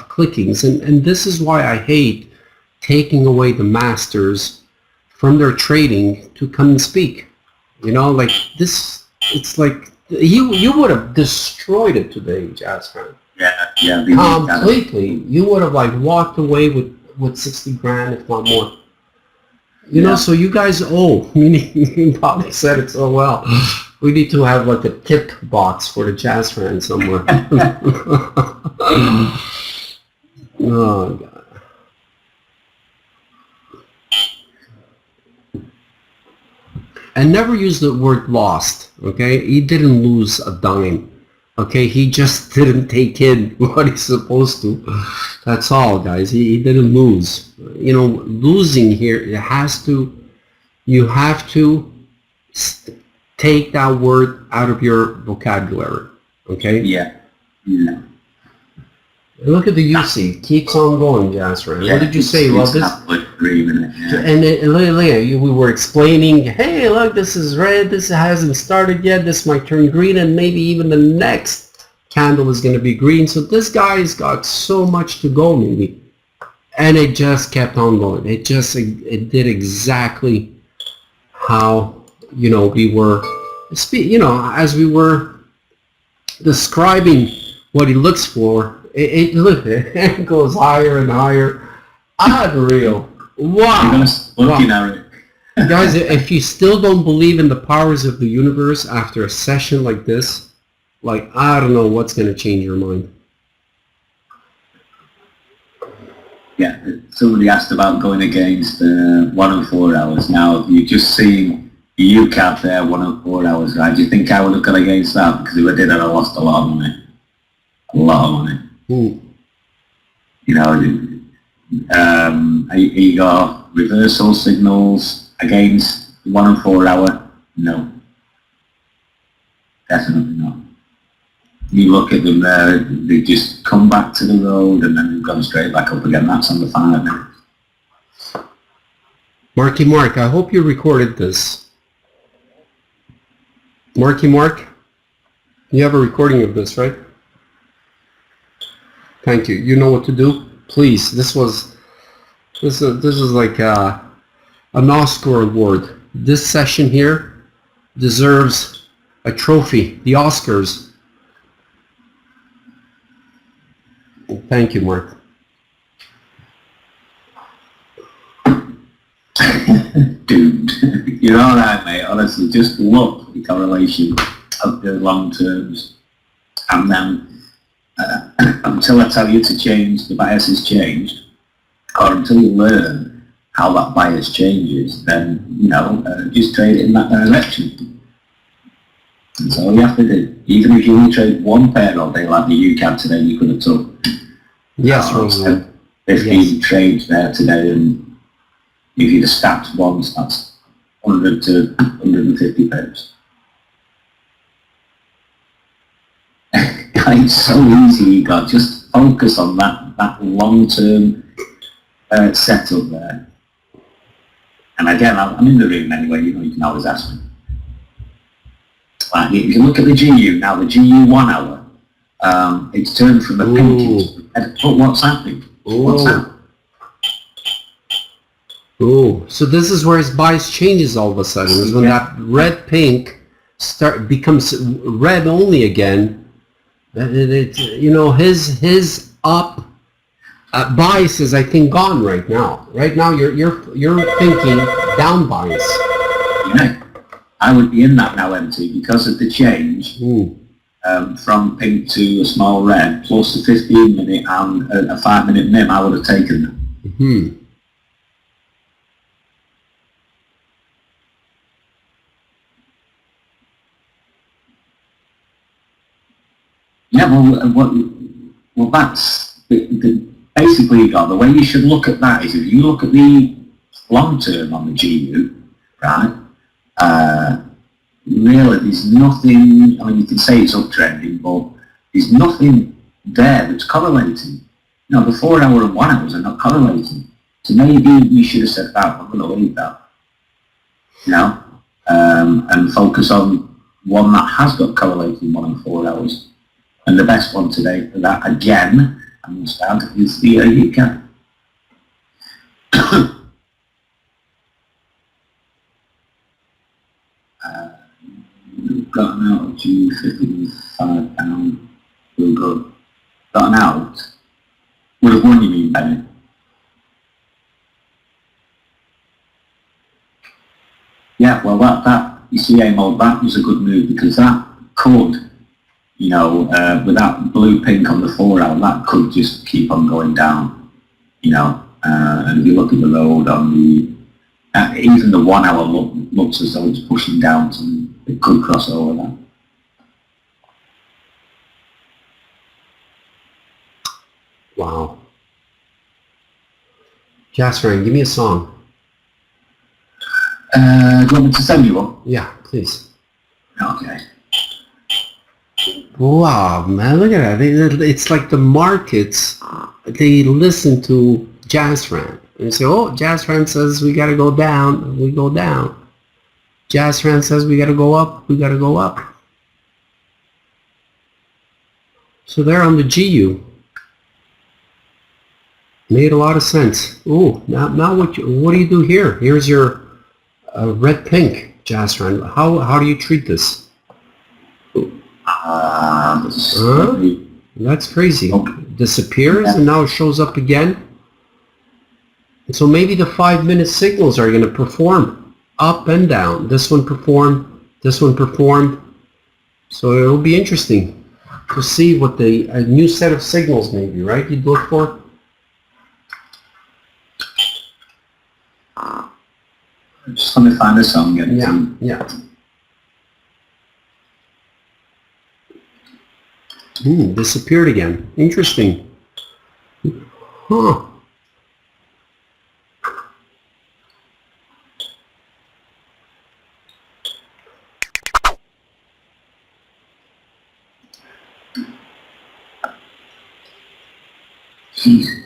clickings, and this is why I hate taking away the masters from their trading to come and speak. Like this, it's like you would have destroyed it today, Jasfran. Yeah. Completely. You would have walked away with 60 grand, if not more. So you guys meaning Bobby said it so well. We need to have a tip box for the Jasfran somewhere. Oh God. And never use the word lost, okay? He didn't lose a dime. Okay, he just didn't take in what he's supposed to. That's all, guys. He didn't lose. Losing here, you have to take that word out of your vocabulary. Okay? Yeah. Look at the UC. Keeps on going, Jasfran. What did you say? It's And we were explaining, hey, look, this is red. This hasn't started yet. This might turn green, and maybe even the next candle is going to be green. So this guy's got so much to go, maybe. And it just kept on going. It did exactly how, we were, as we were describing what he looks for. It goes higher and higher. Unreal. Wow. Guys, if you still don't believe in the powers of the universe after a session like this, I don't know what's going to change your mind. Yeah, somebody asked about going against 1 and 4 hours. Now, you've just seen the UCAP there, 1 and 4 hours, right? Do you think I would have gone against that? Because if I did, I'd have lost a lot of money. A lot of money. You got reversal signals against 1 and 4 hour? No. Definitely not. You look at them there, they just come back to the road and then they've gone straight back up again. That's under 5 minutes. Mark, I hope you recorded this. Mark, you have a recording of this, right? Thank you. You know what to do? Please, this was like an Oscar award. This session here deserves a trophy, the Oscars. Thank you, Mark. Dude, you're all right, mate. Honestly, just look at the correlation of the long terms, and then until I tell you to change, the bias is changed, or until you learn how that bias changes, then just trade it in that direction. That's all you have to do. Even if you only trade one pair all day, like the UCAD today, you could have took 15 trades there today, and if you'd have stacked ones, that's 100 to 150 pips. It's so easy, you got just focus on that long-term setup there. And again, I'm in the room anyway, you can always ask me. Like, if you look at the GU now, the GU 1 hour, it's turned from a pinkish. But what's happening? What's happening? Oh, so this is where his bias changes all of a sudden. Is when that red pink becomes red only again. You know, his up bias is, I think, gone right now. Right now, you're thinking down bias. Yeah, I would be in that now, MT, because of the change from pink to a small red, plus the 15-minute and a 5-minute MIM. I would have taken them. Mm-hmm. Yeah, well, that's basically, the way you should look at that is if you look at the long term on the GU, right? Really, there's nothing. I mean, you can say it's uptrending, but there's nothing there that's correlating. You know, the 4 hour and 1 hours are not correlating. So maybe you should have said that. I'm going to leave that. You know, and focus on one that has got correlating 1 and 4 hours. And the best one today for that, again, I'm going to start, is the UK. We've gotten out to £55. We'll go. Gotten out? Would have won, you mean, Benny? Yeah, well, that you see, Amo, that was a good move because that could, you know, with that blue-pink on the 4 hour, that could just keep on going down, you know. And if you look at the road on the, even the 1 hour looks as though it's pushing down, so it could cross over that. Wow. Jasfran, give me a song. Do you want me to send you one? Yeah, please. Okay. Wow, man, look at that. It's like the markets, they listen to Jasfran. And they say, oh, Jasfran says we got to go down, we go down. Jasfran says we got to go up, we got to go up. So they're on the GU. Made a lot of sense. Oh, now what do you do here? Here's your red pink, Jasfran. How do you treat this? That's crazy. Disappears and now it shows up again. And so maybe the 5-minute signals are going to perform up and down. This one performed, this one performed. So it'll be interesting to see what a new set of signals maybe, right? You'd look for. Just let me find a song again. Yeah. Disappeared again. Interesting. Huh. Jeez.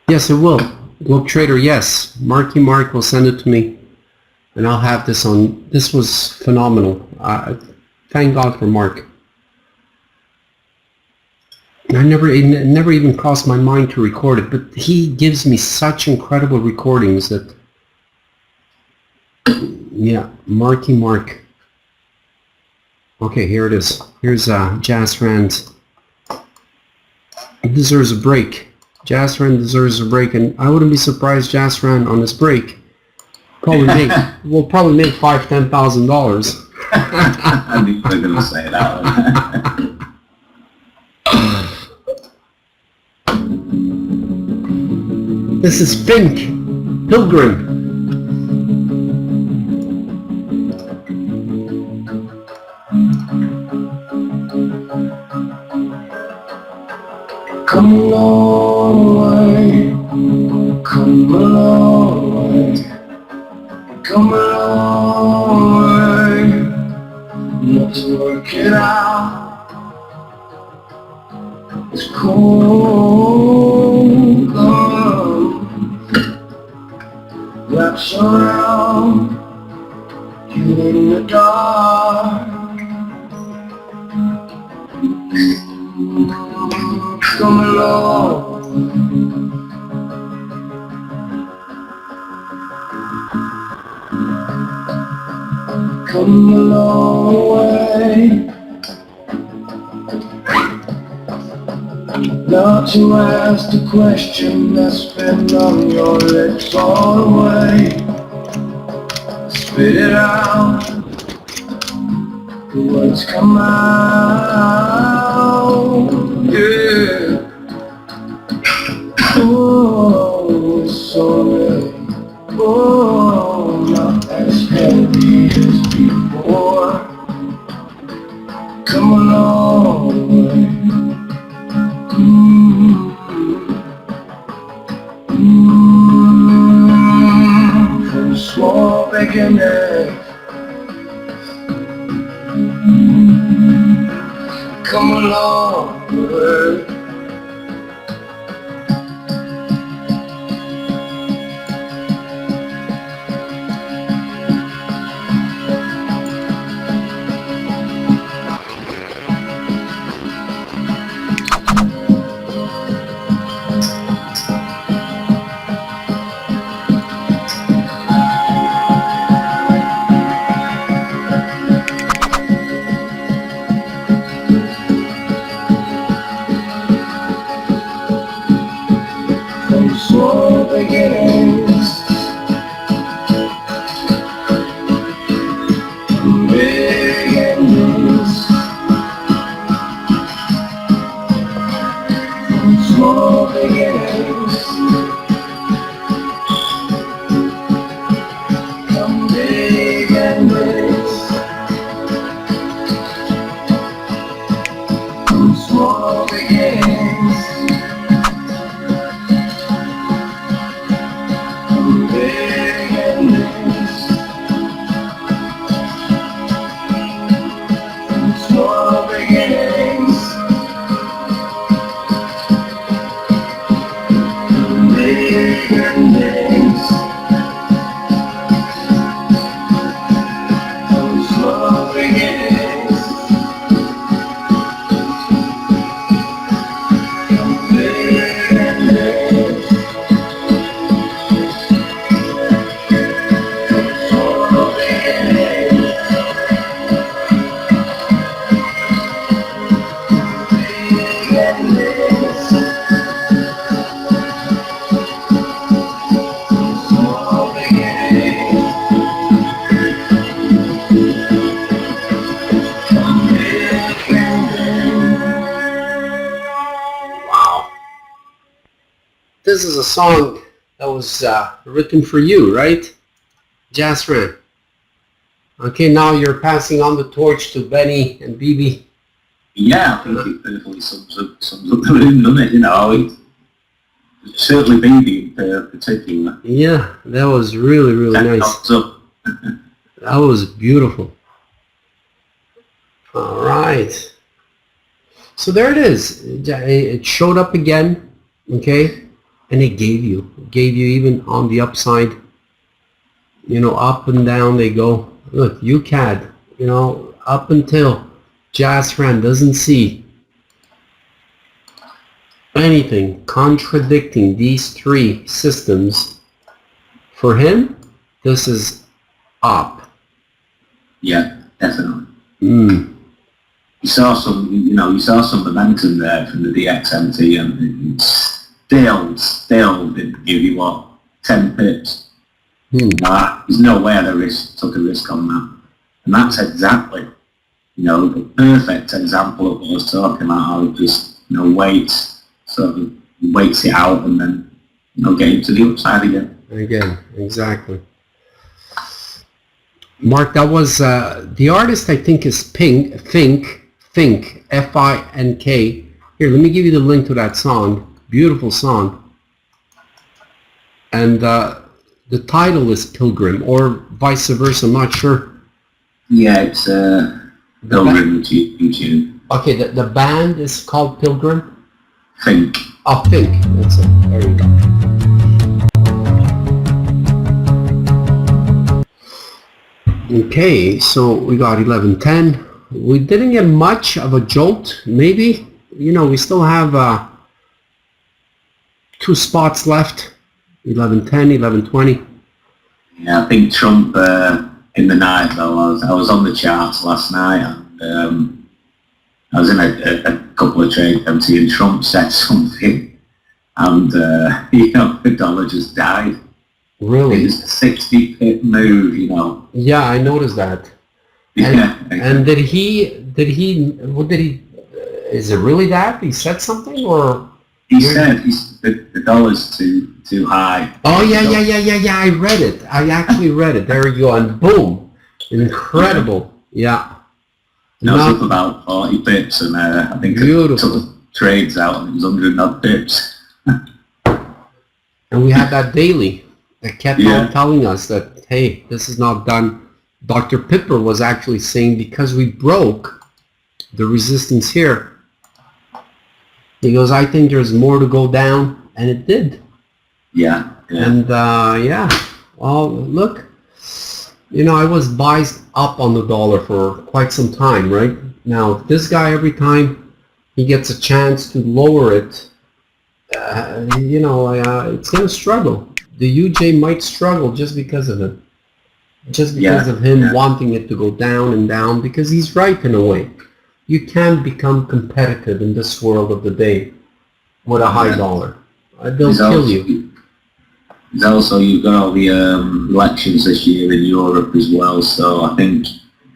Yes, it will. Globe Trader, yes. Marky Mark will send it to me, and I'll have this on. This was phenomenal. Thank God for Mark. It never even crossed my mind to record it, but he gives me such incredible recordings that, yeah, Marky Mark. Okay, here it is. Here's Jasfran's. He deserves a break. Jasfran deserves a break, and I wouldn't be surprised Jasfran on this break We'll probably make $5,000-$10,000. I knew you were going to say that one. This is Pink, Pilgrim. Come a long way, come a long way, come a long way, not to work it out. It's cold, wraps around you in the dark. Come along, come a long way, not to ask the question that's been on your lips all the way. Spit it out, the words come out, yeah. Oh, sorry. Oh, not as heavy as before. Come a long way. From small beginning. Come a long way. Small beginnings, big endings. Small beginnings, come big endings. Small beginnings. Big endings, small beginnings, big endings, small beginnings, big endings. This is a song that was written for you, right? Jasfran. Okay, now you're passing on the torch to Benny and Bibi. Yeah, I think it perfectly sums up the room, doesn't it? You know, certainly Bibi in particular. Yeah, that was really, really nice. That was beautiful. All right. So there it is. It showed up again, okay? And it gave you even on the upside, you know, up and down they go. Look, UCAD, you know, up until Jasfran doesn't see anything contradicting these three systems. For him, this is up. Yeah, definitely. Mm. You saw some momentum there from the DXMT, and it still didn't give you 10 pips. There's no way I'd have took a risk on that. And that's exactly, the perfect example of what I was talking about, how it just, waits, sort of waits it out and then, get into the upside again. Again, exactly. Mark, that was, the artist I think is Fink, F-I-N-K. Here, let me give you the link to that song. Beautiful song. And the title is Pilgrim, or vice versa, I'm not sure. Yeah, it's Pilgrim YouTube. Okay, the band is called Pilgrim? Fink. Oh, Fink. That's it. There you go. Okay, so we got 11:10. We didn't get much of a jolt, maybe. We still have 2 spots left. 11:10, 11:20. Yeah, I think Trump in the night though. I was on the charts last night, and I was in a couple of trades empty, and Trump said something, and the dollar just died. Really? It was a 60 pip move, Yeah, I noticed that. And did he? What did he? Is it really that he said something, or? He said the dollar's too high. Oh yeah. I read it. I actually read it. There you go. And boom, incredible. Yeah. Now it's up about 40 pips, and I think it took trades out, and it was 100 odd pips. And we had that daily that kept on telling us that, hey, this is not done. Dr. Pipper was actually saying because we broke the resistance here, he goes, I think there's more to go down, and it did. Yeah. And well, look, I was biased up on the dollar for quite some time, right? Now, this guy, every time he gets a chance to lower it, it's going to struggle. The UJ might struggle just because of it. Just because of him wanting it to go down and down, because he's right in a way. You can't become competitive in this world of the day with a high dollar. They'll kill you. There's also, you've got all the elections this year in Europe as well, so I think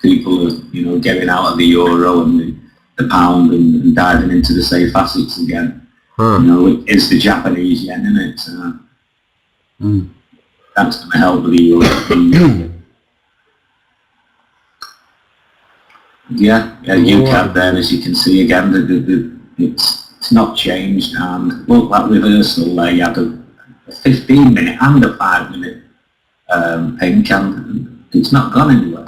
people are, getting out of the euro and the pound and diving into the safe assets again. It's the Japanese yen, isn't it? That's going to help with the euro. UCAD there, as you can see again, it's not changed, and look, that reversal there, you had a 15-minute and a 5-minute pink, and it's not gone anywhere.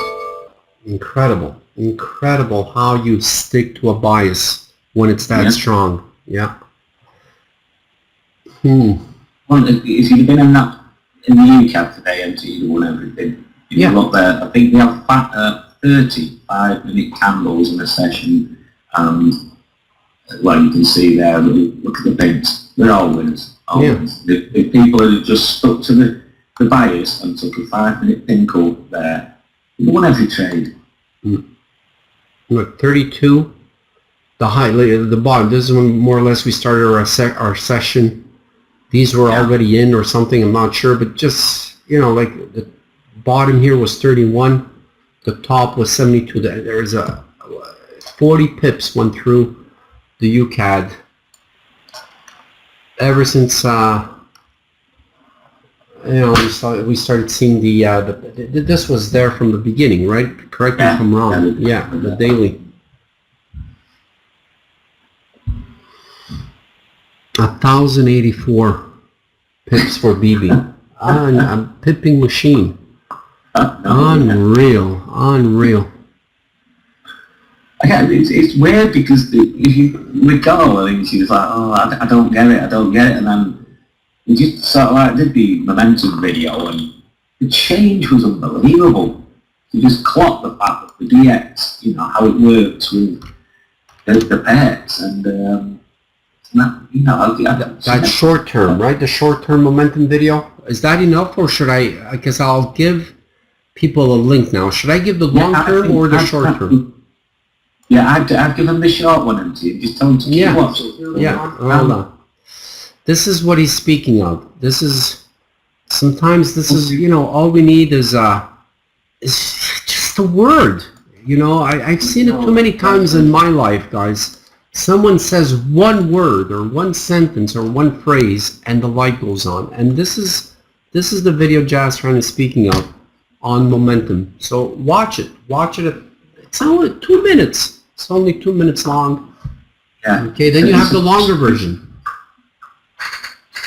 Incredible how you stick to a bias when it's that strong. Yeah. Well, if you'd been in the UCAD today, and you'd won everything. You look there, I think we have 35-minute candles in a session, and well, you can see there, look at the pinks, they're all winners. If people had just stuck to the bias and took a 5-minute pink up there, you won every trade. Look, 32, the high, the bottom, this is when more or less we started our session. These were already in or something, I'm not sure, but just, like the bottom here was 31. The top was 72. There's a 40 pips went through the UCAD ever since we started seeing this was there from the beginning, right? Correct me if I'm wrong. Yeah, the daily. 1,084 pips for BB. A pipping machine. Unreal. Okay, it's weird because if you recall, I think she was like, I don't get it, and then we just sort of like did the momentum video, and the change was unbelievable. You just clocked the fact that the DX, how it works with the pairs, and that short term, right? The short term momentum video, is that enough, or should I guess I'll give people a link now. Should I give the long term or the short term? Yeah, I'd give him the short one, and just tell him to keep watching. Hold on. This is what he's speaking of. This is Sometimes this is, all we need is just a word. I've seen it too many times in my life, guys. Someone says one word or one sentence or one phrase and the light goes on. And this is the video Jasfran is speaking of on momentum. So watch it. It's only 2 minutes. It's only 2 minutes long. Yeah. Okay, then you have the longer version.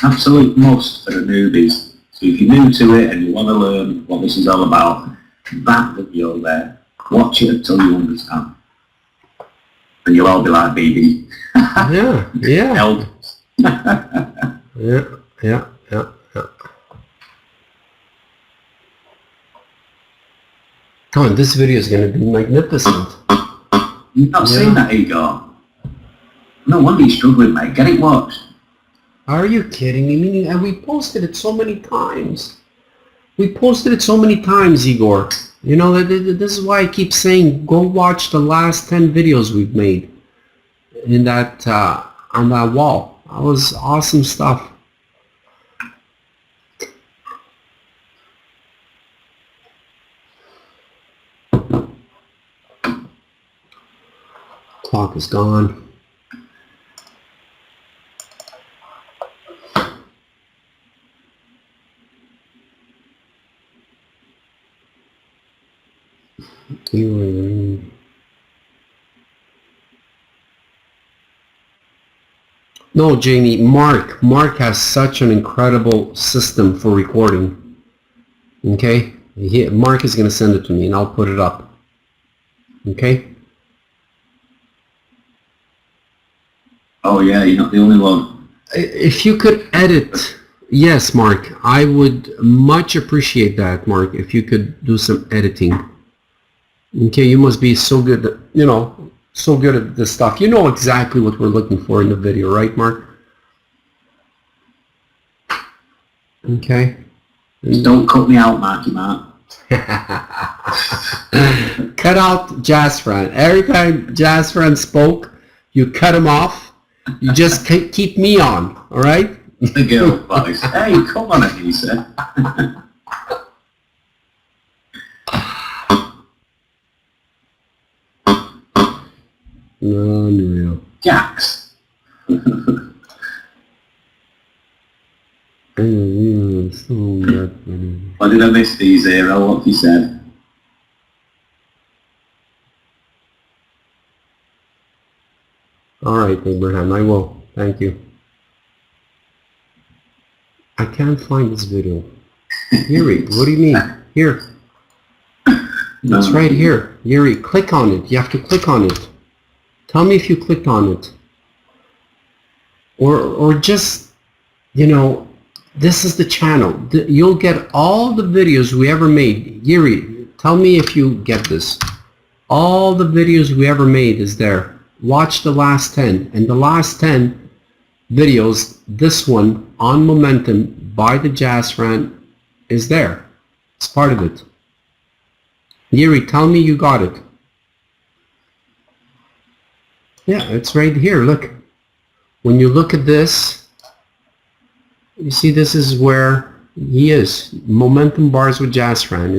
Absolute must for the newbies. So if you're new to it and you want to learn what this is all about, that video there, watch it until you understand. And you'll all be like BB. Yeah. Elders. Yeah. Come on, this video is going to be magnificent. You've not seen that, Igor? No wonder you're struggling, mate. Get it watched. Are you kidding me? And we posted it so many times. Igor. This is why I keep saying, go watch the last 10 videos we've made in that on that wall. That was awesome stuff. Clock is gone. No, Jamie, Mark has such an incredible system for recording. Okay? Mark is going to send it to me and I'll put it up. Okay? Oh yeah, you're not the only one. If you could edit, yes, Mark, I would much appreciate that, Mark, if you could do some editing. Okay, you must be so good at, so good at this stuff. You know exactly what we're looking for in the video, right, Mark? Okay. Don't cut me out, Marky Mark. Cut out Jasfran. Every time Jasfran spoke, you cut him off. You just keep me on, all right? The girl voice. Hey, come on, Anissa. Unreal. Jax. What did I miss these, Zero? What you said? All right, Abraham, I will. Thank you. I can't find this video. Yuri, what do you mean? Here. No. It's right here. Yuri, click on it. You have to click on it. Tell me if you clicked on it. Or just, this is the channel. You'll get all the videos we ever made. Yuri, tell me if you get this. All the videos we ever made is there. Watch the last 10. And the last 10 videos, this one on momentum by the Jasfran is there. It's part of it. Yuri, tell me you got it. Yeah, it's right here. Look. When you look at this, you see this is where he is. Momentum bars with Jasfran.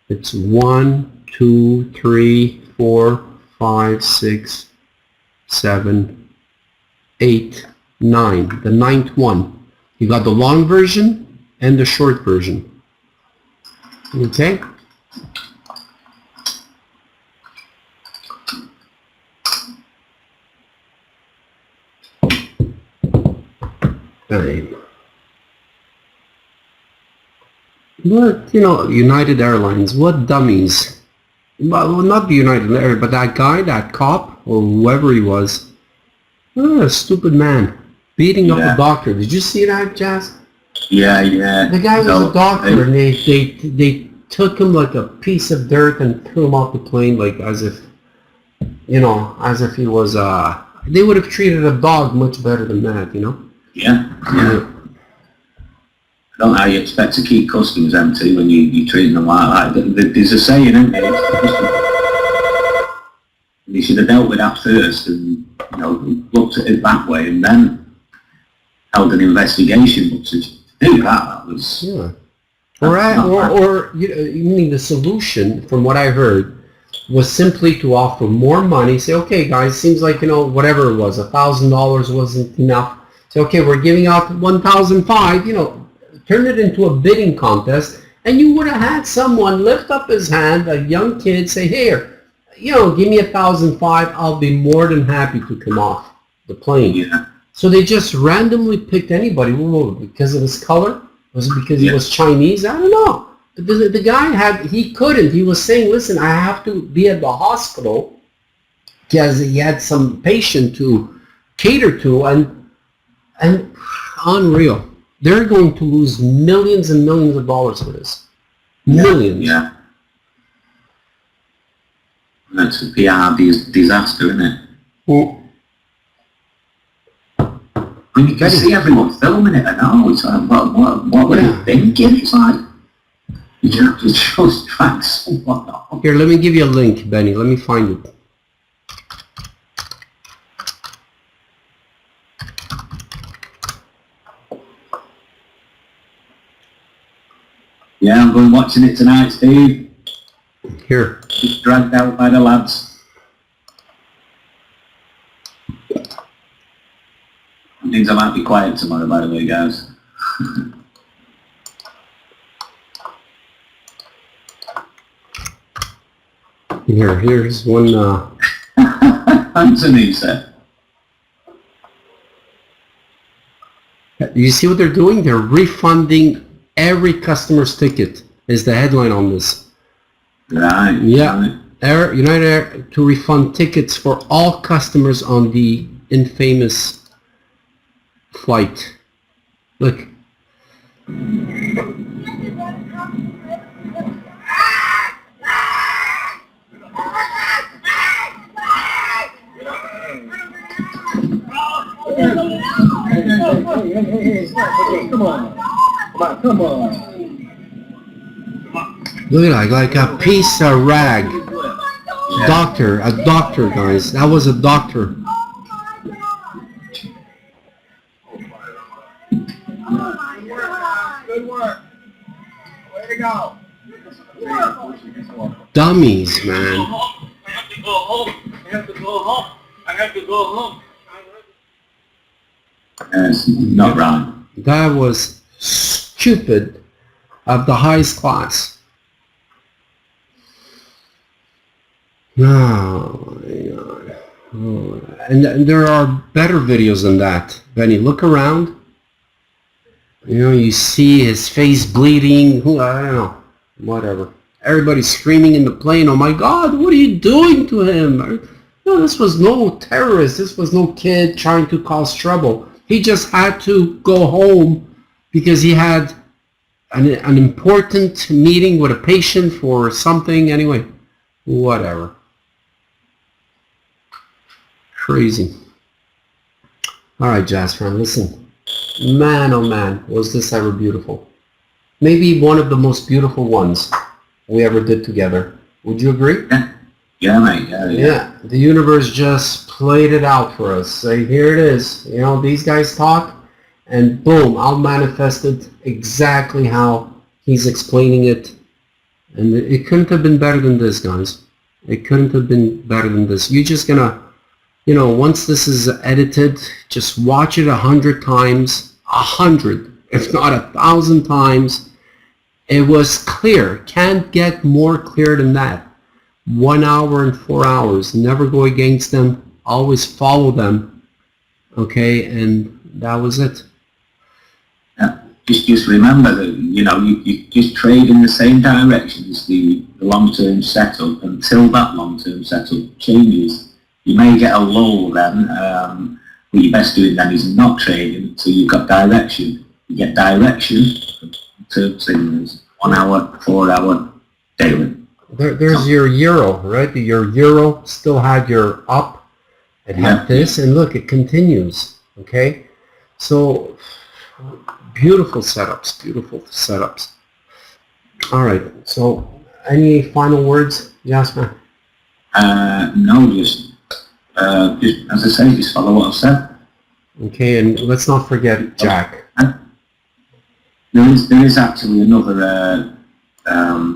It's 1, 2, 3, 4, 5, 6, 7, 8, 9. The 9th one. You got the long version and the short version. Okay? But, United Airlines, what dummies. Well, not the United Airlines, but that guy, that cop, or whoever he was, a stupid man, beating up a doctor. Did you see that, Jazz? Yeah. The guy was a doctor, and they took him like a piece of dirt and threw him off the plane, like as if he was, they would have treated a dog much better than that, Yeah. I don't know how you expect to keep customers empty when you treat them like that. There's a saying, isn't there? You should have dealt with that first and looked at it that way and then held an investigation. But do that was... Yeah. Or you mean the solution, from what I heard, was simply to offer more money. Say, okay, guys, seems like, whatever it was, $1,000 wasn't enough. Say, okay, we're giving out 1,500, turn it into a bidding contest, and you would have had someone lift up his hand, a young kid, say, here, give me 1,500, I'll be more than happy to come off the plane. Yeah. So they just randomly picked anybody. Because of his color? Was it because he was Chinese? I don't know. The guy he couldn't. He was saying, listen, I have to be at the hospital because he had some patient to cater to, and unreal. They're going to lose millions and millions of dollars for this. Millions. Yeah. That's a PR disaster, isn't it? Well, I mean, you can see everyone filming it and all. It's like, what were they thinking? It's like, you just track someone off. here, let me give you a link, Benny. Let me find it. Yeah, I'm going watching it tonight, Steve. Here. Just dragged out by the lads. Things I might be quiet tomorrow, by the way, guys. Here's one. Anthony said. You see what they're doing? They're refunding every customer's ticket. Is the headline on this? Right. Yeah. United Air to refund tickets for all customers on the infamous flight. Look. Come on. Look at that, like a piece of rag. Doctor, a doctor, guys. That was a doctor. Good work. Way to go. Dummies, man. I have to go home. I have to go home. I have to go home. That's not right. That was stupid of the highest class. Oh my God. Oh. And there are better videos than that. Benny, look around. You see his face bleeding. I don't know. Whatever. Everybody's screaming in the plane, oh my God, what are you doing to him? No, this was no terrorist. This was no kid trying to cause trouble. He just had to go home because he had an important meeting with a patient for something. Anyway, whatever. Crazy. All right, Jasfran, listen. Man, oh man, was this ever beautiful. Maybe one of the most beautiful ones we ever did together. Would you agree? Yeah, mate. Yeah, the universe just played it out for us. Say, here it is. These guys talk, and boom, I'll manifest it exactly how he's explaining it. And it couldn't have been better than this, guys. It couldn't have been better than this. You're just gonna, once this is edited, just watch it 100 times, 100, if not 1,000 times. It was clear. Can't get more clear than that. 1 hour and 4 hours. Never go against them. Always follow them. Okay, and that was it. Yeah. Just remember that you just trade in the same direction as the long-term setup until that long-term setup changes. You may get a lull then. What you're best doing then is not trading until you've got direction. You get direction to signals 1 hour, 4 hour, daily. There's your euro, right? Your euro still had your up. It had this, and look, it continues. Okay, so beautiful setups, beautiful setups. All right. So, any final words, Jasfran? No, just as I say, just follow what I've said. Okay, and let's not forget Jack. There is actually another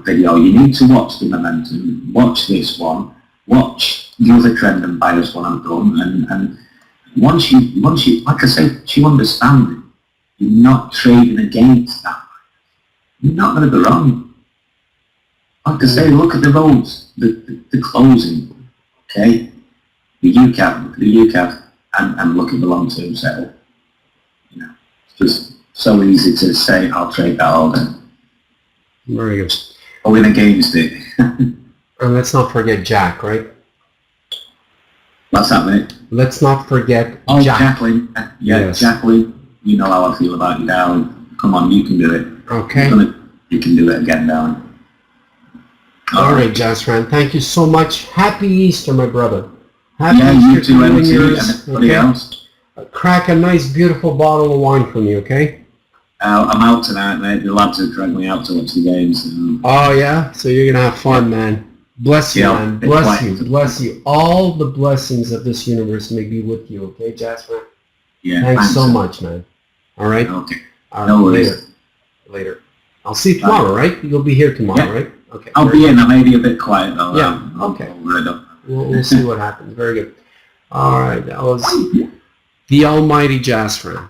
video. You need to watch the momentum. Watch this one. Watch the other trend and bias one I've done. And once you, like I said, you understand it, you're not trading against that. You're not going to go wrong. Like I say, look at the roads, the closing, okay? The UCAV, look at the UCAV, and look at the long-term setup. You know, it's just so easy to say, I'll trade that all day. Very good. Going against it. And let's not forget Jack, right? What's that, mate? Let's not forget Oh, Jack. Jacqueline. Yeah, Yes. Jacqueline, you know how I feel about you, darling. Come on, you can do it. Okay. You can do it again, darling. All right, Jasfran. Thank you so much. Happy Easter, my brother. Happy Yeah, Easter you too, to MT, yours, and everybody okay? else. Crack a nice, beautiful bottle of wine for me, okay? I'm out tonight, mate. The lads have dragged me out to watch the games. Oh, yeah? So you're going to have fun, man. Bless you, Yeah, man. it's Bless quite- you. Bless you. All the blessings of this universe may be with you, okay, Jasfran? Yeah, Thanks so much, man. All right? Okay. All right, No worries. later. Later. I'll see you tomorrow, right? You'll be here tomorrow, Yeah. right? Okay. I'll be in. I may be a bit quiet though. Yeah, okay. We'll see what happens. Very good. All right. That was the almighty Jasfran.